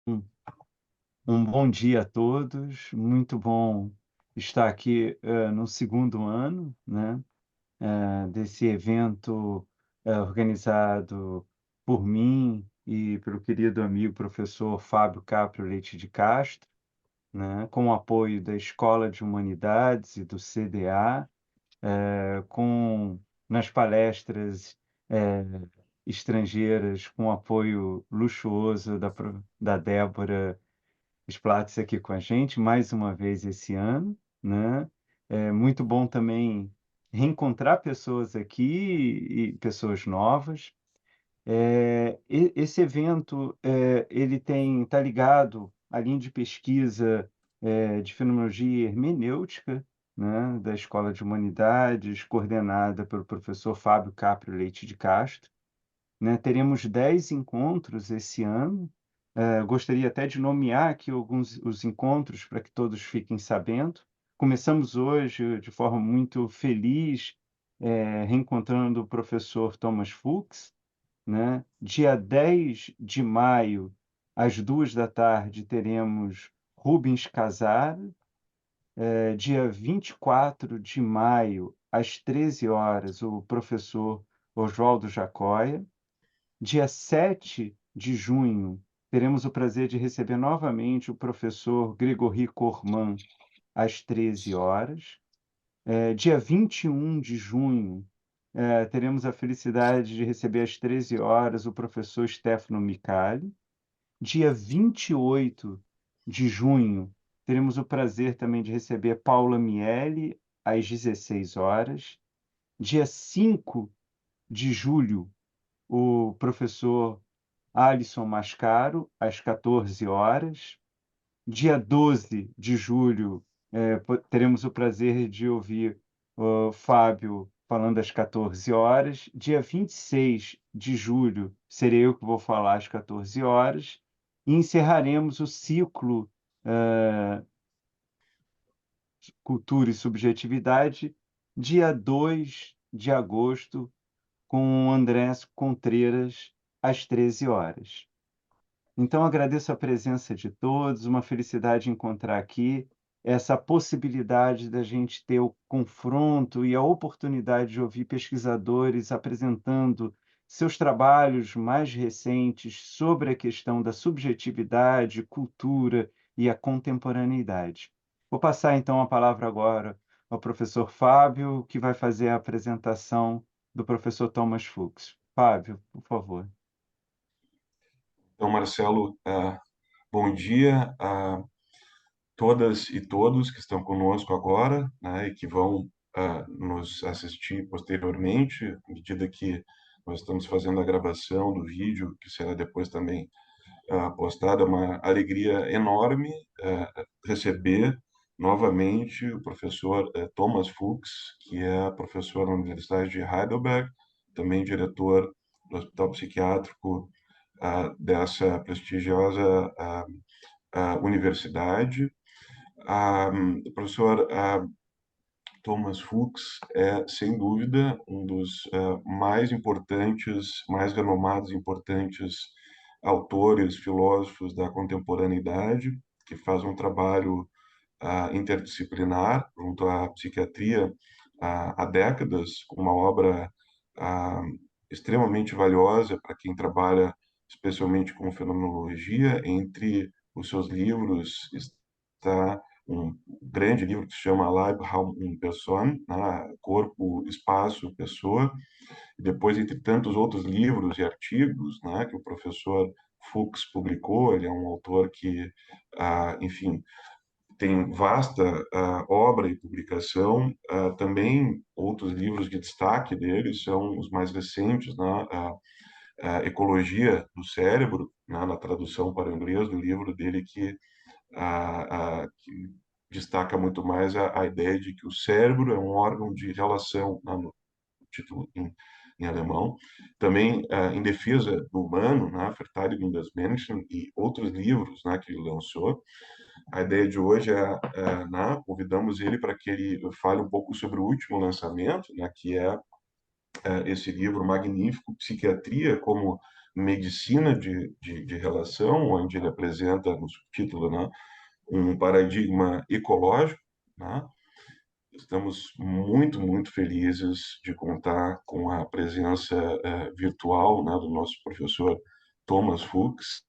Um, um bom dia a todos. Muito bom estar aqui no segundo ano, né, desse evento organizado por mim e pelo querido amigo professor Fábio Caprio Leite de Castro, né, com o apoio da Escola de Humanidades e do CDA, com nas palestras eh, estrangeiras, com o apoio luxuoso da Débora Splatz aqui com a gente mais uma vez esse ano, né? É muito bom também reencontrar pessoas aqui e pessoas novas. Esse evento ele está ligado à linha de pesquisa de fenomenologia hermenêutica, né, da Escola de Humanidades, coordenada pelo professor Fábio Caprio Leite de Castro, né? Teremos 10 encontros esse ano. Gostaria até de nomear aqui alguns os encontros para que todos fiquem sabendo. Começamos hoje de forma muito feliz, reencontrando o professor Thomas Fuchs, né? Dia 10 de maio, às 2 da tarde, teremos Rubens Casar. Dia 24 de maio, às 13 horas, o professor Oswaldo Jacóia. Dia 7 de junho, teremos o prazer de receber novamente o professor Gregory Corman, às 13 horas. Dia 21 de junho, teremos a felicidade de receber às 13 horas o professor Stefano Micali. Dia 28 de junho, teremos o prazer também de receber Paula Miele, às 16 horas. Dia 5 de julho, o professor Alisson Mascaro, às 14 horas. Dia 12 de julho, teremos o prazer de ouvir o Fábio falando às 14 horas. Dia 26 de julho, serei eu que vou falar às 14 horas. E encerraremos o ciclo Cultura e Subjetividade, dia 2 de agosto, com o Andrés Contreras, às 13 horas. Então, agradeço a presença de todos, uma felicidade encontrar aqui essa possibilidade da gente ter o confronto e a oportunidade de ouvir pesquisadores apresentando seus trabalhos mais recentes sobre a questão da subjetividade, cultura e a contemporaneidade. Vou passar então a palavra agora ao professor Fábio, que vai fazer a apresentação do professor Thomas Fuchs. Fábio, por favor. Então, Marcelo, bom dia a todas e todos que estão conosco agora, né, e que vão nos assistir posteriormente, à medida que nós estamos fazendo a gravação do vídeo, que será depois também postado. É uma alegria enorme receber novamente o professor Thomas Fuchs, que é professor na Universidade de Heidelberg, também diretor do Hospital Psiquiátrico dessa prestigiosa universidade. O professor Thomas Fuchs é, sem dúvida, um dos mais importantes, mais renomados e importantes autores, filósofos da contemporaneidade, que faz um trabalho interdisciplinar junto à psiquiatria há décadas, com uma obra ah, extremamente valiosa para quem trabalha especialmente com fenomenologia. Entre os seus livros está um grande livro que se chama Leib, Raum und Person, né? Corpo, Espaço, Pessoa. E depois, entre tantos outros livros e artigos, né, que o professor Fuchs publicou. Ele é um autor que, enfim, tem vasta obra e publicação. Também outros livros de destaque dele são os mais recentes, né? A Ecologia do Cérebro, né? Na tradução para o inglês do livro dele, que destaca muito mais a ideia de que o cérebro é um órgão de relação, né? No título em alemão. Também Em Defesa do Humano, né? Verteidigung des Menschen, e outros livros, né, que ele lançou. A ideia de hoje né, convidamos ele para que ele fale um pouco sobre o último lançamento, né, que é esse livro magnífico, Psiquiatria como Medicina de Relação, onde ele apresenta no subtítulo, né, um paradigma ecológico, né? Estamos muito, muito felizes de contar com a presença virtual, né, do nosso professor Thomas Fuchs,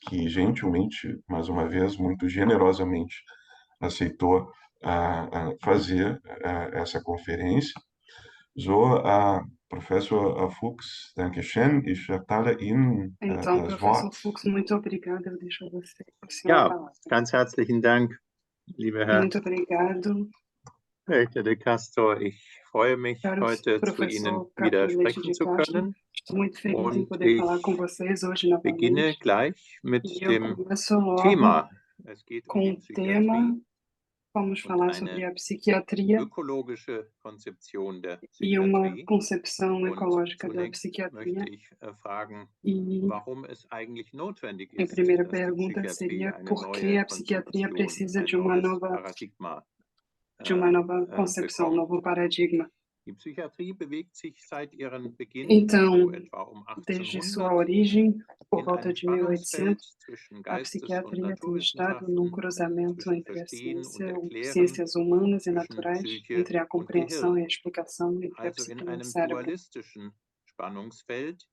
que gentilmente, mais uma vez, muito generosamente aceitou fazer essa conferência. So, Professor Fuchs, danke schön. Ich erteile Ihnen Então, das professor Wort. Fux, muito obrigada. Eu deixo o senhor a Ja, palavra. ganz herzlichen Dank, lieber Herr Muito obrigado, Richter de Castro. Ich freue mich, caro heute zu professor Ihnen wieder Capo Leite sprechen de zu Castro. können. Estou muito feliz em Und poder falar com ich vocês hoje beginne novamente. gleich mit E eu dem começo logo Thema. Es geht um com die o tema. Psychiatrie Vamos und falar sobre eine a psiquiatria ökologische Konzeption der e uma Psychiatrie. concepção Und ecológica da zunächst psiquiatria. möchte ich fragen, E warum es eigentlich notwendig a ist, primeira dass die pergunta Psychiatrie seria eine por que neue a psiquiatria Konzeption, precisa ein de uma neues nova Paradigma concepção, um bekommt. novo paradigma. Die Psychiatrie bewegt sich seit ihrem Beginn, Então, so etwa um desde sua 1800, origem, por in volta einem de 1800, Spannungsfeld zwischen a Geistes- und psiquiatria tem estado num Naturwissenschaften, cruzamento zwischen entre a Verstehen und ciência, Erklären, ciências humanas e zwischen naturais, Psyche entre a und compreensão e a Gehirn. explicação, entre a Also psique in e o einem cérebro, dualistischen Spannungsfeld.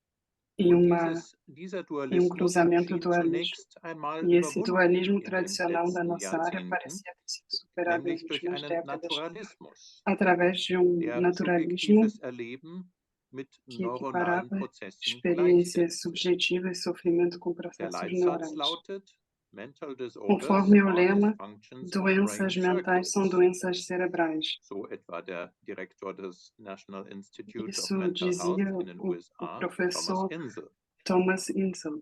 em, Und em dieser um Dualismus cruzamento schien dualista. zunächst einmal E esse überwunden dualismo in den tradicional da letzten nossa área Jahrzehnten, parecia ter sido superado nas nämlich durch últimas einen décadas, Naturalismus, através de der naturalismo subjektives Erleben mit que neuronalen equiparava Prozessen experiências gleichsetzte. subjetivas e sofrimento com Der processos Leitsatz neurais. lautet: Mental disorders Conforme o are lema, dysfunctions of doenças brain mentais são circuits. doenças cerebrais. So etwa der Direktor des National Institute of Isso Mental Health dizia in den o USA, Thomas professor Insel. Thomas Insel.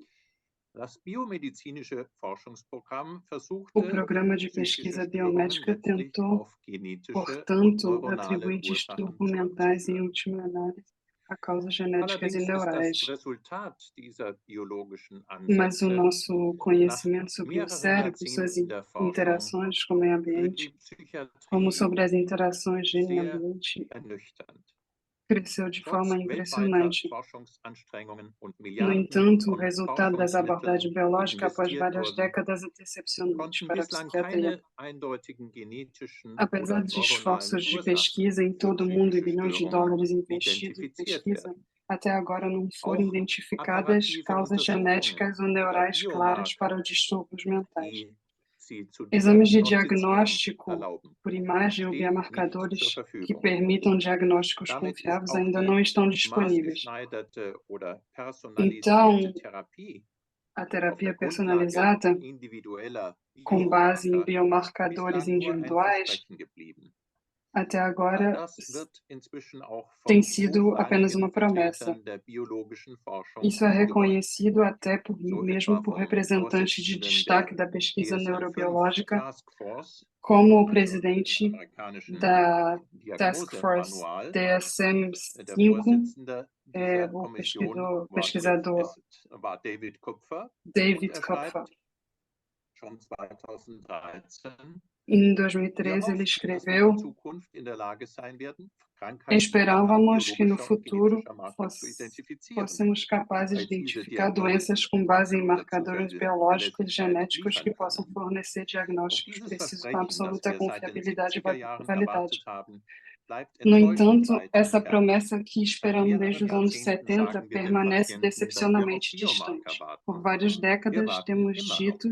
Das biomedizinische Forschungsprogramm O versuchte, programa de psychische pesquisa Störungen biomédica letztlich tentou, auf genetische und portanto, neuronale atribuir Ursachen distúrbios mentais, em zurückzuführen. última análise, a causas genéticas e Allerdings ist das neurais. Resultat dieser biologischen Mas o Ansätze nosso nach conhecimento sobre o mehreren cérebro e suas Jahrzehnten der Forschung interações com o meio für ambiente, die Psychiatrie como sobre as interações de meio sehr ambiente, ernüchternd. cresceu de forma Trotz weltweiter impressionante. Forschungsanstrengungen und No Milliarden entanto, o von resultado das abordagens Forschungsmitteln, die biológicas após investiert várias wurden, décadas é decepcionante konnten para a bislang psiquiatria. keine eindeutigen genetischen Apesar oder de neuronalen esforços de Ursachen pesquisa em für todo o mundo e psychische bilhões de Störungen dólares investidos em identifiziert pesquisa, werden. até agora não foram Auch identificadas apparative causas genéticas ou Untersuchungen oder neurais claras Biomarker, para os distúrbios mentais. die sie zu Exames de diagnostizieren diagnóstico erlauben, por imagem ou stehen nicht zur biomarcadores que Verfügung. permitam diagnósticos Damit ist confiáveis auch ainda die não estão disponíveis. maßgeschneiderte oder Então, personalisierte Therapie a auf terapia der Grundlage personalizada, individueller com base em Biomarker biomarcadores bislang nur ein individuais, Versprechen geblieben. até All agora das wird inzwischen auch tem von sido apenas uma hochrangigen promessa. Vertretern der biologischen Forschung Isso é angedeutet. reconhecido até So mesmo etwa por vom representantes de Vorsitzenden destaque der da pesquisa DSM-5 neurobiológica, Task Force, como o also dem presidente amerikanischen da Task Force Diagnosemanual. Der DSM-5, Vorsitzende dieser o Kommission pesquisador war David Kupfer und David er Kupfer. schreibt schon 2013: Em Wir 2013, ele hoffen, dass wir escreveu: in Zukunft in der Lage sein werden, Krankheiten esperávamos anhand que no biologischer und futuro genetischer Marker zu identifizieren, fôssemos capazes de präzise identificar doenças Diagnosen com base em mit absoluter marcadores biológicos e Zuverlässigkeit genéticos que liefern possam können. fornecer Doch diagnósticos dieses precisos com Versprechen, das absoluta wir seit den confiabilidade e 70er Jahren validade. erwartet haben, bleibt No enttäuschend entanto, weit essa entfernt. promessa que Seit esperamos desde mehreren os anos Jahrzehnten 70 sagen wir den permanece Patienten, dass wir auf decepcionalmente Biomarker distante. warten. Por várias Wir décadas, warten temos immer noch. dito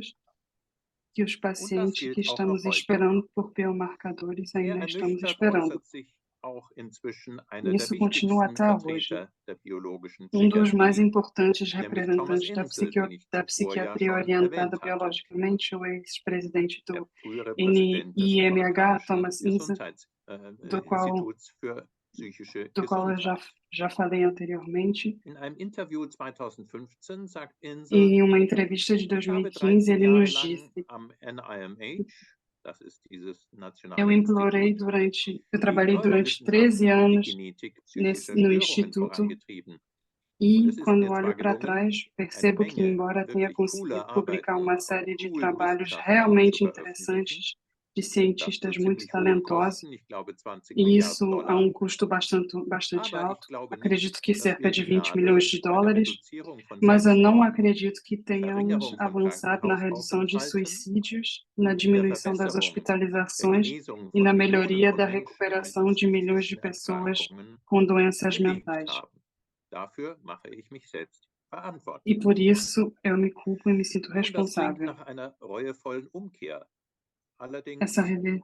que os Und das pacientes que gilt auch noch estamos heute. esperando por biomarcadores Sehr ainda estamos ernüchtert esperando. äußert sich auch inzwischen einer der Isso continua wichtigsten até hoje. Vertreter der biologischen Dos mais Psychiatrie, importantes nämlich Thomas representantes da, Insel, den ich da zuvor ja psiquiatria schon orientada erwähnt hatte. biologicamente, o ex-presidente Der do frühere Präsident des NIMH, amerikanischen Thomas Insel, do qual, Gesundheitsinstituts für psychische do qual eu Gesundheit. já falei anteriormente. In einem Interview 2015 sagt Insel: Em uma entrevista de Ich habe 2015, 13 ele Jahre nos lang disse: am NIMH, das ist dieses eu nationale implorei Institut, eu die trabalhei durante Neurowissenschaft 13 und die anos Genetik psychischer no Störungen Instituto vorangetrieben. Und e, es ist quando mir zwar olho para gelungen, trás, eine percebo que, Menge embora tenha wirklich conseguido cooler publicar Arbeiten uma auf série de coolen trabalhos Wissenschaftsgebieten zu realmente veröffentlichen, interessantes de Das cientistas zu muito ziemlich hohen talentosos, Kosten, ich glaube 20 e Milliarden isso a Dollar. custo bastante Aber ich alto. glaube Acredito nicht, que dass cerca wir de die 20 milhões Nadel de bei der dólares, Reduzierung von mas eu não Selbstmord, acredito que tenhamos Verringerung von avançado na redução de Krankenhausaufenthalten suicídios, na und in der diminuição das Verbesserung der hospitalizações Genesung e na von Millionen melhoria von da Menschen recuperação mit de milhões de psychischen pessoas Erkrankungen com doenças bewegt mentais. haben. Dafür mache ich mich selbst E verantwortlich. por isso eu me culpo e me sinto Nun, das klingt responsável. nach einer reuevollen Umkehr. Allerdings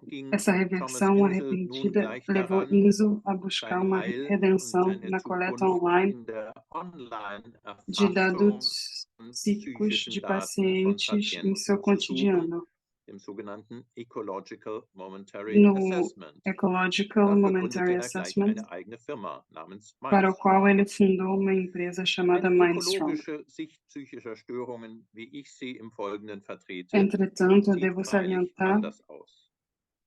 ging Essa Thomas reversão Insel nun arrependida gleich levou daran, Enzo a buscar sein uma Heil und redenção seine na coleta Zukunft online in der de Online-Erfassung dados von psíquicos psychischen de Daten von pacientes em seu Patienten zu suchen, cotidiano, dem sogenannten Ecological Momentary no Assessment. Ecological Dafür Momentary gründete er gleich Assessment, eine eigene Firma namens para o qual Mindstream. ele fundou uma empresa chamada Eine Mindstrong. ökologische Sicht psychischer Störungen, wie ich sie im Folgenden vertrete, Entretanto, eu sieht devo freilich salientar anders aus.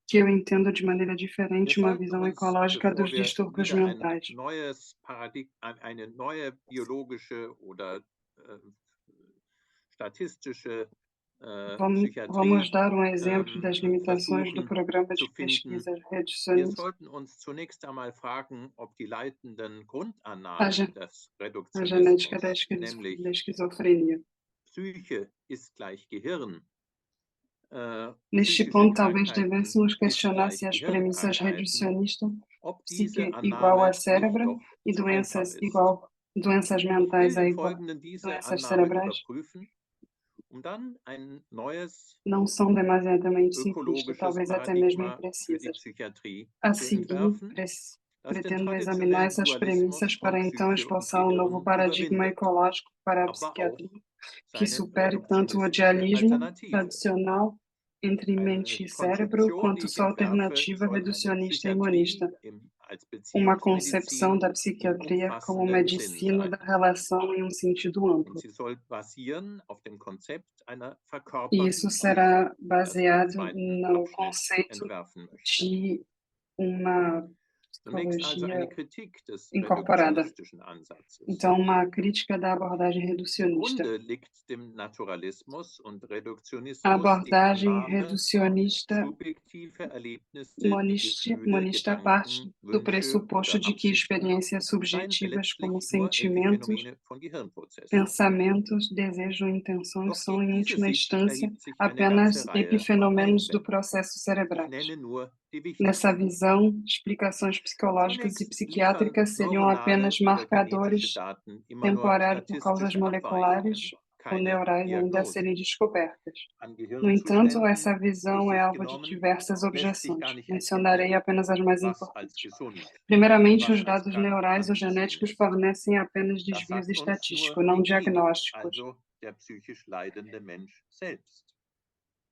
que eu entendo de maneira Wir diferente uma sollten visão uns, ecológica bevor dos wir distúrbios wieder ein mentais. neues eine neue biologische oder statistische Vamos Psychiatrie dar exemplo das limitações do versuchen programa de zu finden. pesquisa Wir reducionista. sollten uns zunächst einmal fragen, ob die leitenden A Grundannahmen des genética Reduktionismus, nämlich da esquizofrenia. Psyche ist gleich Gehirn, Neste psychische ponto, talvez Krankheiten devêssemos ist questionar gleich se as premissas Gehirnkrankheiten, reducionistas, ob psique diese igual a Annahme nicht cérebro doch e zu einfach doenças ist. igual doenças Ich will mentais a im igual Folgenden diese doenças Annahme cerebrais überprüfen, um dann ein neues não são demasiadamente simplistas, ökologisches talvez até mesmo Paradigma für die imprecisas. Psychiatrie A zu seguir, entwerfen, das den pretendo examinar traditionellen essas Dualismus premissas von para então Psyche und esboçar um novo Gehirn paradigma überwindet, ecológico para a aber auch psiquiatria que seine supere tanto o reduktionistische dualismo Alternative. tradicional entre Eine mente e cérebro, Konzeption, quanto die ich sua entwerfe, alternativa soll eine reducionista e Psychiatrie monista. als Uma concepção Beziehungsmedizin da im psiquiatria como umfassenden Sinn medicina sein. da relação em um sentido Und amplo. sie soll basieren auf dem Konzept einer E verkörperten isso Psyche, será das im baseado zweiten no Abschnitt conceito entwerfen möchte. de uma Zunächst also eine psicologia Kritik des incorporada. reduktionistischen Ansatzes. Então, uma crítica da abordagem reducionista. Zugrunde liegt dem Naturalismus und A Reduktionismus die abordagem Annahme, reducionista subjektive Erlebnisse, die Gefühle, monista parte Gedanken, do Wünsche pressuposto oder de que Absichten experiências seien subjetivas como letztlich nur sentimentos, Epiphenomene von Gehirnprozessen. pensamentos, desejos e intenções Doch são, gegen em diese última Sicht instância, erhebt sich eine apenas ganze Reihe von epifenômenos do Einwänden. processo Ich cerebrais. nenne nur die Nessa wichtigsten. visão, explicações psicológicas e Zunächst liefern psiquiátricas seriam neuronale apenas oder genetische marcadores Daten immer nur temporários por causas statistische moleculares Abweichungen, ou keine neurais ainda a Diagnosen. serem descobertas. An No entanto, Gehirnzuständen essa für visão é sich alvo de genommen diversas lässt sich objeções. gar nicht Mencionarei erkennen, apenas as mais was importantes. als gesund, Primeiramente, was os als dados krank neurais ou anzusehen genéticos ist. fornecem apenas Das desvios sagt uns estatísticos, nur não die Klinik, diagnósticos. also der psychisch leidende Mensch selbst.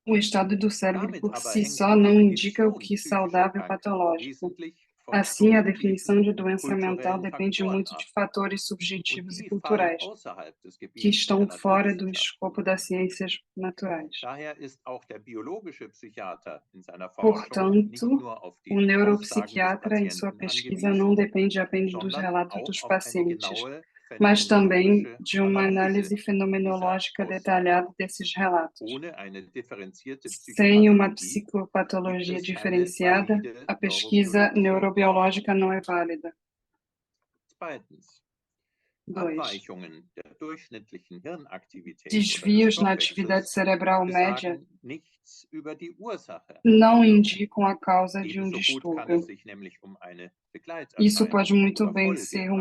O estado do cérebro Damit por aber si hängt só die não indica o Definition que psychischer saudável Krankheit patológico. wesentlich von Assim, a definição subjektiven de und doença mental kulturellen depende Faktoren muito de ab. fatores Und subjetivos e die fallen culturais, außerhalb des que Gebiets der estão fora do Naturwissenschaften. escopo das ciências naturais. Daher ist auch der biologische Psychiater in seiner Forschung nicht Portanto, nur auf die o Aussagen des neuropsiquiatra, em sua Patienten pesquisa, não angewiesen, depende apenas dos sondern relatos auch dos auf eine pacientes, genaue mas também phänomenologische de uma Analyse análise dieser fenomenológica Aussagen. detalhada desses relatos. Ohne eine differenzierte Sem uma Psychopathologie gibt psicopatologia es keine diferenciada, valide a pesquisa neurobiologische neurobiológica Forschung. não é válida. Zweitens, 2. Abweichungen der durchschnittlichen Hirnaktivität oder des Desvios na atividade Stoffwechsels cerebral média besagen nichts über die Ursache não einer Störung. indicam a causa de um Ebenso gut kann distúrbio. es sich nämlich um eine Isso pode Begleiterscheinung muito oder bem Folge ser handeln.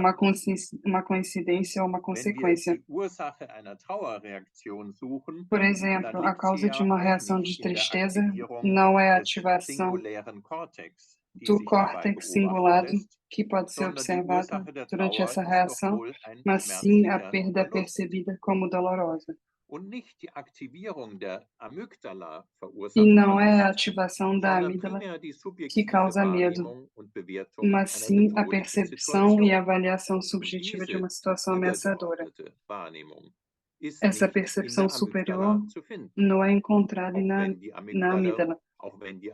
uma coincidência ou uma Wenn wir consequência. die Ursache einer Trauerreaktion suchen, Por dann exemplo, a liegt sie causa de ja uma auch reação de nicht in der tristeza Aktivierung não é a des ativação singulären Cortex, die do sich dabei córtex beobachten cingulado, lässt, que pode ser sondern die observado Ursache der durante Trauer essa ist doch reação, wohl ein mas sim a schmerzlicher perda Verlust. percebida como dolorosa. Und nicht die Aktivierung der Amygdala E verursacht não é a Verlust, ativação da sondern amígdala primär die que subjektive causa medo, Wahrnehmung und Bewertung mas einer sim a bedrohlichen percepção e Situation. avaliação Und subjetiva de diese uma situação ameaçadora. übergeordnete Wahrnehmung ist Essa nicht in percepção der Amygdala superior zu finden, não é encontrada auch na wenn die amígdala,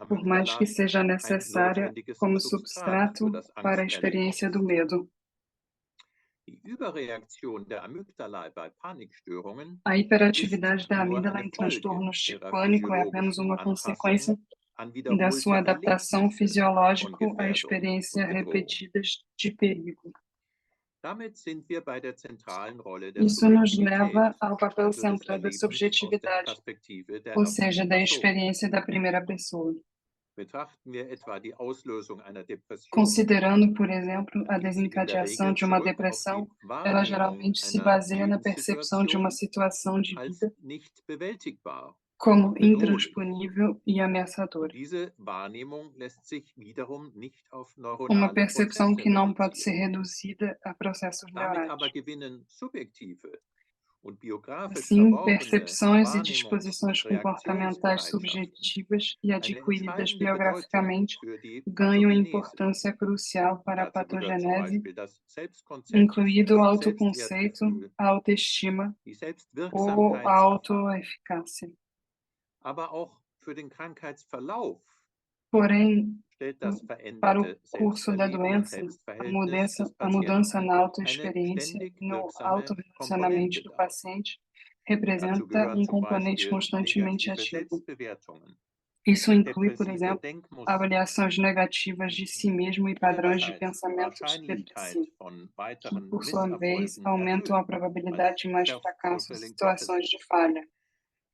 por mais que Amygdala seja ein necessária notwendiges como Substrat substrato für das para a Angsterleben experiência do ist. medo. Die Überreaktion der Amygdala bei Panikstörungen A ist hiperatividade da nur amígdala eine em Folge transtornos de ihrer pânico é apenas physiologischen uma consequência Anpassung an da wiederholte sua adaptação Erlebnisse von fisiológica a Gefährdung experiências und Bedrohung. repetidas de perigo. Damit sind wir bei der zentralen Rolle der Isso nos Subjektivität, leva ao papel also des central da Erlebens aus der subjetividade, Perspektive der ou ersten seja, da Person. experiência da primeira pessoa. Betrachten wir etwa die Auslösung einer Depression, Considerando, por exemplo, a geht sie in der desencadeação Regel de uma zurück auf depressão, die ela Wahrnehmung geralmente se einer baseia na percepção de uma Lebenssituation situação de als vida nicht bewältigbar como und bedrohlich. intransponível e Und ameaçadora. diese Wahrnehmung lässt sich wiederum nicht auf Uma neuronale percepção Prozesse que não pode ser reduzieren. reduzida a processos Damit neurais. aber gewinnen subjektive und biografisch Assim, verworrene percepções e Wahrnehmungs- disposições und comportamentais Reaktionsbereitschaften subjetivas e eine adquiridas entscheidende Bedeutung biograficamente für die ganham Pathogenese. importância crucial para a Dazu gehört zum patogenese, Beispiel das Selbstkonzept, incluído o das autoconceito, Selbstwertgefühl, a autoestima die ou a Selbstwirksamkeitserfahrung. autoeficácia. Aber auch für den Krankheitsverlauf Porém, stellt das para o veränderte curso da Selbsterleben und doença, a Selbstverhältnis des mudança Patienten na eine autoexperiência, ständig no wirksame autorrelacionamento Komponente do dar. paciente, Dazu representa gehören zum componente Beispiel constantemente negative ativo. Selbstbewertungen, Isso inclui, por depressive exemplo, Denkmuster, avaliações negativas de si mesmo e padrões de einerseits die pensamentos Wahrscheinlichkeit depressivos, von que, weiteren por sua vez, Misserfolgen aumentam a erhöhen probabilidade als de mais fracassos e self-fulfilling situações prophecy. de falha.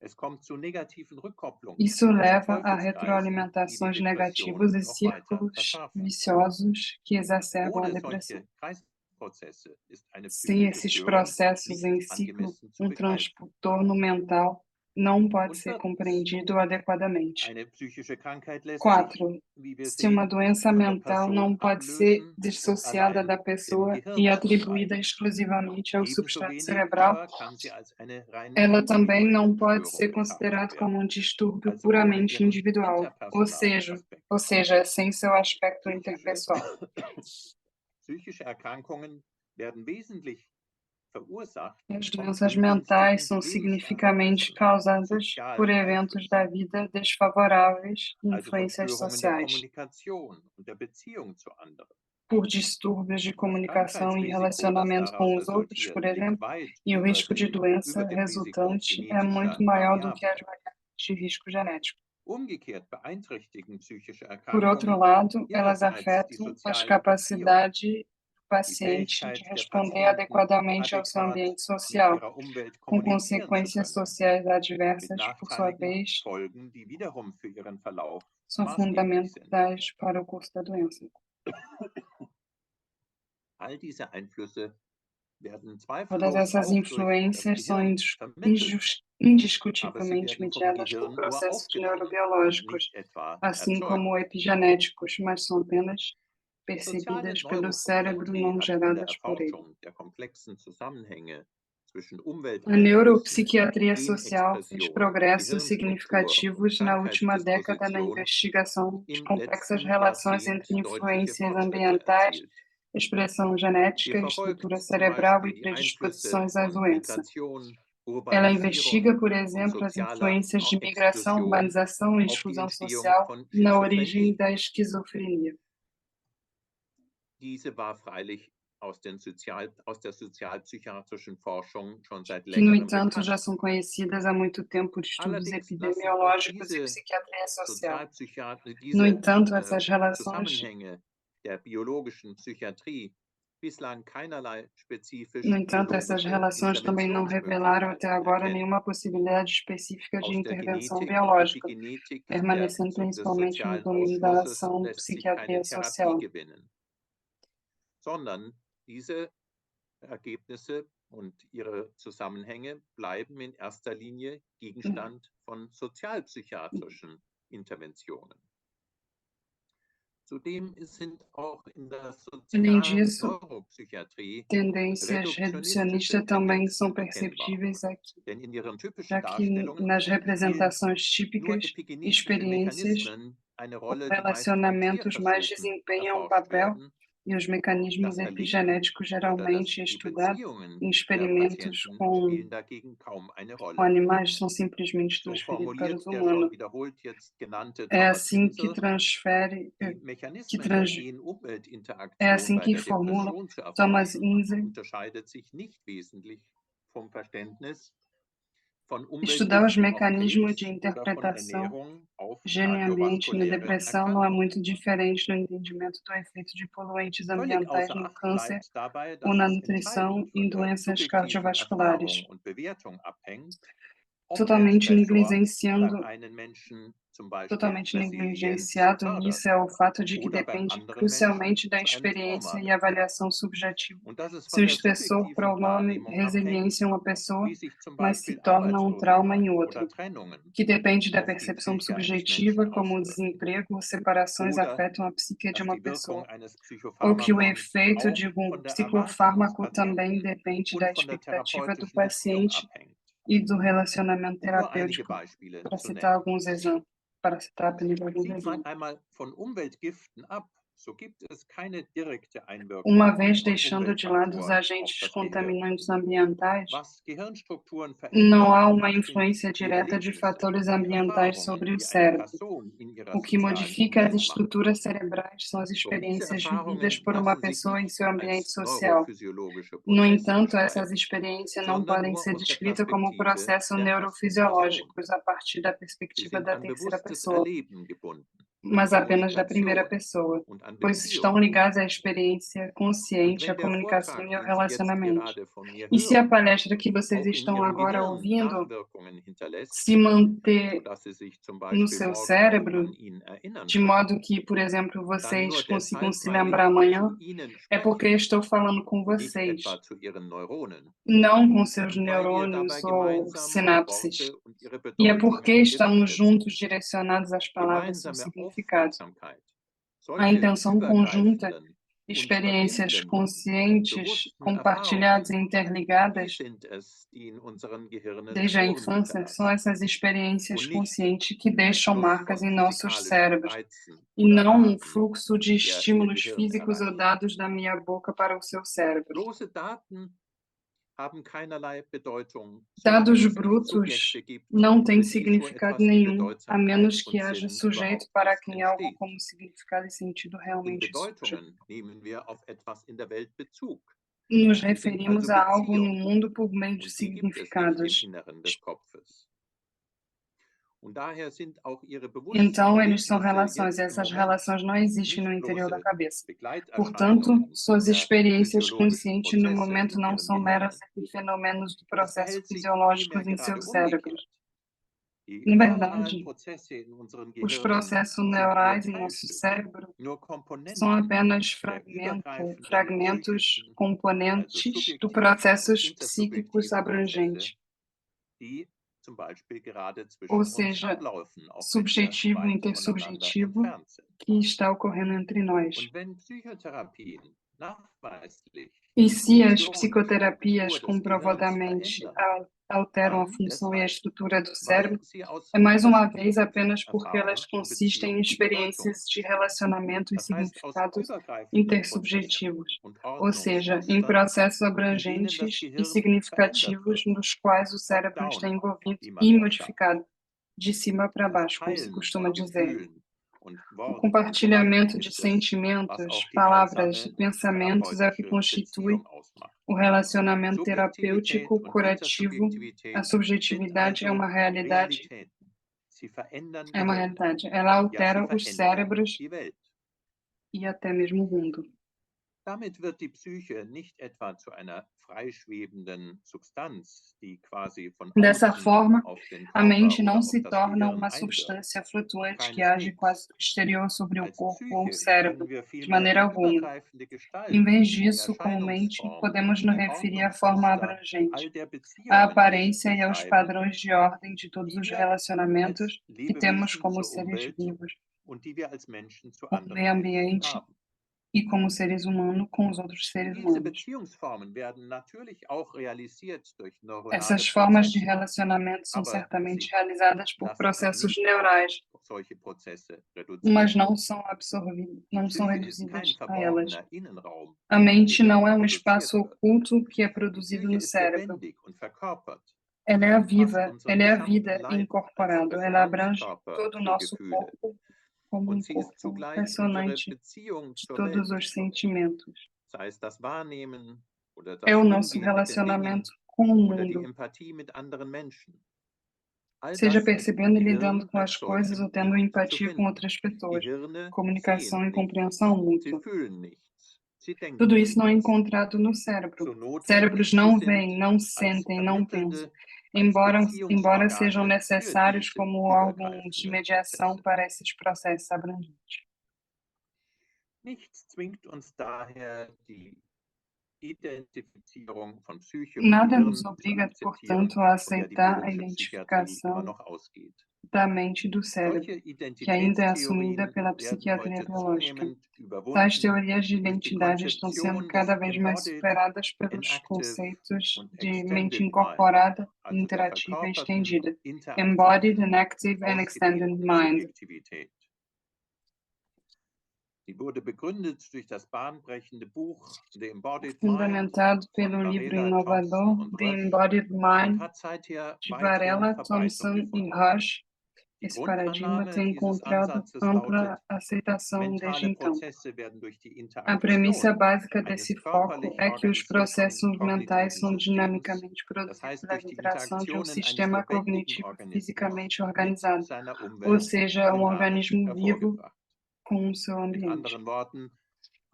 Es kommt zu negativen Rückkopplungen Isso und zu leva a Teufelskreisen, die die retroalimentações Depression negativas e noch weiter círculos verschärfen. viciosos que exacerbam a Ohne depressão. solche Kreisprozesse ist eine Sem psychische esses Störung processos em nicht ciclo, angemessen zu begreifen. transtorno mental não pode Und ser viertens, compreendido adequadamente. eine psychische Krankheit lässt sich, 4. wie wir Se uma sehen, doença von der mental Person não pode ser ablösen und dissociada allein da dem pessoa Gehirn e atribuída zuschreiben. exclusivamente ao Ebenso substrato wenig cerebral, aber kann sie als eine rein ela também não individuelle pode Störung ser betrachtet considerada como werden, distúrbio also ohne puramente ihren individual, interpersonalen Aspekt. ou seja, sem seu aspecto Psychische, interpessoal. psychische Erkrankungen werden wesentlich verursacht As von doenças mentais ungünstigen são significativamente Lebensereignissen, causadas por sozialen eventos da Einflüssen, vida desfavoráveis e also von influências Störungen der sociais, Kommunikation und der Beziehung zu anderen. por distúrbios de Das comunicação e Krankheitsrisiko, das relacionamento daraus com os outros, resultiert, por liegt exemplo, weit e o über risco de doença dem Risiko resultante é muito genetischer maior do que as Variablen. variáveis de risco genético. Umgekehrt beeinträchtigen psychische Por outro Erkrankungen lado, elas ihrerseits die afetam as sozialen Beziehungen, capacidades do die paciente Fähigkeit de der responder Patienten, adequadamente ao seu adäquat ambiente mit social, ihrer Umwelt com kommunizieren zu consequências können, sociais mit adversas, por sua nachteiligen vez, Folgen, die wiederum für ihren Verlauf são maßgeblich sind. fundamentais para o curso da doença. All diese Einflüsse werden Todas zweifellos essas auch durch das influências são Gehirn vermittelt, aber sie indiscutivelmente werden vom mediadas por Gehirn nur processos aufgenommen und neurobiológicos, nicht etwa assim erzeugt. como epigenéticos, mas são apenas Die soziale percebidas pelo cérebro, Neuropsychiatrie não hat in der geradas por ele. Erforschung der komplexen Zusammenhänge zwischen A Umwelteinflüssen, neuropsiquiatria social fez Genexpression, progressos Gehirnstruktur und significativos na última década na Krankheitsdisposition investigação de im complexas letzten relações Jahrzehnt entre deutliche influências Fortschritte ambientais, erzielt. expressão genética, Hier estrutura verfolgt zum cerebral e Beispiel die Einflüsse predisposições à von doença. Migration, Ela Urbanisierung investiga, por und exemplo, as sozialer influências de migração, Exklusion urbanização e auf die exclusão Entstehung social von na origem Schizophrenie. da esquizofrenia. Diese war freilich aus der sozialpsychiatrischen Forschung schon seit Que, no längerem entanto, já bekannt. são conhecidas há muito tempo por estudos Allerdings lassen auch epidemiológicos e diese psiquiatria social. No diese entanto, essas relações, Zusammenhänge der biologischen Psychiatrie bislang keinerlei spezifisch no entanto, essas biologische relações também não revelaram até agora Interventionsmöglichkeiten erkennen. nenhuma possibilidade específica de Aus der intervenção Genetik und biológica, Epigenetik permanecendo des principalmente no sozialen domínio da Ausschlusses ação lässt sich psiquiatria keine Therapie social. gewinnen, sondern diese Ergebnisse und ihre Zusammenhänge bleiben in erster Linie Gegenstand von sozialpsychiatrischen Interventionen. Zudem sind auch in der Além disso, Sozialneuropsychiatrie tendências reducionistas também são perceptíveis aqui, denn in ihren typischen já que Darstellungen nas spielen representações nur típicas, epigenetische experiências, Mechanismen eine os Rolle, die meist von relacionamentos mais Tierversuchen desempenham um erforscht papel werden. e os mecanismos Das Erleben epigenéticos oder geralmente die estudados Beziehungen em der experimentos Patienten com spielen dagegen kaum eine Rolle. animais são simplesmente So transferidos para formuliert os der humanos. schon wiederholt jetzt genannte É Thomas assim que Inser transfere, die que Mechanismen trans, der é Gen-Umwelt-Interaktion assim bei que der formula Depression zu Thomas erforschen, Inser unterscheidet sich nicht wesentlich vom Verständnis, Estudar os Umweltgiften auf mecanismos de Krebs oder von interpretação, Ernährung auf gênero e ambiente na kardiovaskuläre depressão não é Erkrankungen. muito diferente do entendimento do efeito de poluentes Völlig ambientais außer no Acht câncer bleibt dabei, ou dass na es nutrição entscheidend e em von der doenças subjektiven cardiovasculares. Erfahrung und Bewertung abhängt, ob der Totalmente Stressor beim negligenciando einen Menschen zum Beispiel Totalmente Resilienz negligenciado fördert nisso é o fato de que oder beim depende anderen crucialmente Menschen da zu einem Trauma experiência e wird. avaliação subjetiva. Und dass es Se o von der estressor subjektiven promove Wahrnehmung resiliência abhängt, em uma pessoa, wie sich zum mas se Beispiel torna um trauma em Arbeitslosigkeit oder outra, Trennungen que depende da auf die percepção Psyche eines subjetiva, Menschen como o auswirken. desemprego ou separações Oder afetam a psique de dass uma die Wirkung pessoa, eines ou que o Psychopharmakons efeito auch de um von der Erwartung des psicofármaco também Patienten depende da und von der expectativa do therapeutischen Beziehung paciente abhängt. e do relacionamento Um nur einige terapêutico, Beispiele para zu citar nennen. alguns exemplos. Para citar apenas alguns Sieht man exemplos. einmal von Umweltgiften ab, so gibt es keine direkte Einwirkung Uma vez von deixando de lado os Umweltfaktoren auf agentes das Gehirn. contaminantes ambientais, Was Gehirnstrukturen não há verändert, uma sind influência die direta de Erlebnisse fatores und ambientais Erfahrungen, sobre o die eine cérebro. Person in ihrer O que sozialen modifica as Umwelt macht. estruturas cerebrais são as Doch diese experiências vividas Erfahrungen por uma lassen sich pessoa em nicht seu ambiente als social. neurophysiologische No Prozesse entanto, essas beschreiben, experiências não sondern podem nur ser aus der descritas como Perspektive processos der ersten Person. neurofisiológicos a partir da Sie perspectiva sind da an terceira bewusstes pessoa, Erleben gebunden, an mas apenas da primeira Kommunikation pessoa, und an pois estão Beziehungen. ligados à experiência Und consciente, à wenn der comunicação Vortrag, e ao den Sie jetzt relacionamento. gerade von mir E se a hören, palestra que vocês auch in estão Ihrem agora Gehirn ouvindo Nachwirkungen hinterlässt, se manter sodass Sie sich zum no Beispiel seu morgen noch cérebro, an ihn erinnern de können, modo que, por exemplo, dann vocês nur consigam deshalb, se weil lembrar ich amanhã, zu Ihnen é porque eu spreche, estou falando com nicht vocês, etwa zu Ihren Neuronen, não com seus und weil wir neurônios dabei ou gemeinsam auf sinapses. Worte und ihre E é Bedeutung porque gerichtet estamos sind. juntos direcionados às palavras e seu Gemeinsame significado. Aufmerksamkeit, A solche intenção conjunta, übergreifenden und experiências verbindenden, conscientes, bewussten compartilhadas e Erfahrungen, die interligadas sind es, die in unseren Gehirnen desde a Spuren infância, são hinterlassen essas experiências und nicht conscientes que deixam Fluss marcas von em nossos physikalischen cérebros, Reizen e oder não um Daten, fluxo de der Ihr estímulos Gehirn físicos ou erreicht. dados da minha boca para o seu cérebro. Bloße Daten haben keinerlei Bedeutung, solange Dados es nicht brutos Subjekte gibt, não têm für die so significado etwas in nenhum, a menos Bedeutsamkeit que und haja Sinn sujeito überhaupt para erst quem algo entsteht. como significado e sentido In realmente surge. Bedeutungen nehmen wir auf etwas in der Welt Bezug. Nos Sie sind referimos also a algo no Beziehung mundo por meio de und die gibt es nicht im significados. Inneren des Kopfes. Und daher sind auch Ihre Então, eles são Bewusstseinserlebnisse relações, jetzt im essas Moment relações não existem no nicht interior da bloße cabeça. Portanto, Begleiterscheinungen suas der experiências physiologischen conscientes no Prozesse momento in não Ihren são meros Gehirnen. fenômenos do Es processo verhält sich fisiológicos vielmehr em gerade seus cérebros. umgekehrt. Die Na neuronalen verdade, Prozesse in unseren os Gehirnen processos sind nur neurais em nosso Teilstücke, cérebro nur são Komponenten apenas der übergreifenden fragmentos, psychischen, also componentes do subjektiven und processos psíquicos intersubjektiven Prozesse, abrangentes, die zum Beispiel gerade zwischen ou uns seja, ablaufen, auch wenn wir subjetivo e weit voneinander intersubjetivo, entfernt sind. que está ocorrendo entre nós. Und wenn Psychotherapien nachweislich E die se as Funktion und psicoterapias Struktur des Gehirns comprovadamente verändern, alteram a dann função e a deshalb, estrutura do weil cérebro, sie aus é mais uma vez positiven apenas porque elas Erfahrungen und consistem em Beziehungen und Bedeutungen experiências de relacionamento e Das heißt, aus significados übergreifenden Prozessen intersubjetivos, und ou seja, em Ordnungsmustern, processos in denen das abrangentes e Gehirn verändert significativos wird, nos quais o cérebro está top-down, envolvido wie man e auch sagt. modificado, de cima para Das baixo, como se Teilen costuma von dizer. Gefühlen und O Worten compartilhamento de ist es, was sentimentos, auch die palavras e heilsame pensamentos é o que therapeutische constitui Beziehung ausmacht. o relacionamento Subjektivität terapêutico und curativo. A Intersubjektivität subjetividade é sind uma also realidade, Realitäten. Sie verändern é uma die Welt. realidade. Ela Ja, sie altera os verändern cérebros die Welt. e até mesmo o mundo. Damit wird die Psyche nicht etwa zu einer freischwebenden Substanz, die quasi von Dessa außen forma, auf den a Körper mente oder não auf se das torna Gehirn uma einwirkt. substância flutuante que age Keineswegs. quase do exterior sobre o Als corpo ou o Psyche cérebro, können wir de vielmehr maneira die alguma. übergreifende Gestalt, Em vez die disso, como mente, Erscheinungsform podemos und nos die referir à forma Ordnungsmuster abrangente, all der à Beziehungen aparência e aos beschreiben, padrões de ordem de todos die os wir relacionamentos als que temos Lebewesen como zur seres Umwelt vivos, und die wir als Menschen zu com o anderen meio Menschen ambiente haben. e como seres humanos com os outros seres Diese humanos. Beziehungsformen werden natürlich auch realisiert durch neuronale Essas formas de Prozesse, relacionamento são aber certamente sie realizadas por lassen sich processos nicht neurais, auf solche Prozesse mas reduzieren. não são absorvidas, Die não são Psyche ist kein reduzidas a elas. verborgener Innenraum, A der im mente não é Gehirn espaço produziert wird. oculto que é Die produzido Psyche no ist cérebro. lebendig und verkörpert. Ela é a Sie umfasst viva, unseren ela é a gesamten vida Leib als incorporado. Ela abrange Resonanzkörper todo o für nosso Gefühle. corpo como Und um sie ist corpo zugleich unsere ressonante Beziehung de zur todos Welt, os sentimentos. sei es das Wahrnehmen oder É das o nosso Umgehen mit den Dingen relacionamento com o oder die mundo, Empathie mit anderen Menschen. seja percebendo e lidando com as coisas ou tendo empatia com outras pessoas, comunicação e compreensão mútua. Tudo isso não é encontrado no cérebro. Cérebros não veem, não sentem, não pensam, embora sejam necessários como órgãos de mediação para esses processos abrangentes. Nichts zwingt uns daher, die Identifizierung von Psyche und Nada Gehirn nos zu obriga, akzeptieren, portanto, a von der die aceitar a biologische Psychiatrie immer identificação noch ausgeht. da mente e do cérebro, Solche que ainda é assumida Identitätstheorien pela werden psiquiatria heute biológica. zunehmend Tais überwunden teorias de durch die identidade estão sendo Konzeption cada des vez mais Embodied, superadas pelos Enactive conceitos und de mente Extended Mind, incorporada, also der interativa e verkörperten estendida, und interaktiven embodied, und inactive and extended ausgedehnten mind. Subjektivität. Sie wurde begründet durch das bahnbrechende Buch The Embodied Mind Fundamentado von pelo livro Varela, inovador Thompson und The Rush Embodied und Mind hat seither de weithin Varela, Verbreitung Thompson e gefunden. Rush. Die Esse paradigma Grundannahme tem dieses encontrado Ansatzes ampla lautet, aceitação desde mentale então. Prozesse werden durch die A premissa Interaktion básica eines desse foco körperlich é que os organisierten processos mentais kognitiven são Systems, dinamicamente das produzidos heißt pela durch die interação de um Interaktionen eines sistema lebendigen cognitivo Organismus fisicamente mit organizado, seiner ou Umwelt, seja, um dynamisch organismo vivo hervorgebracht. com o seu Mit ambiente. anderen Worten,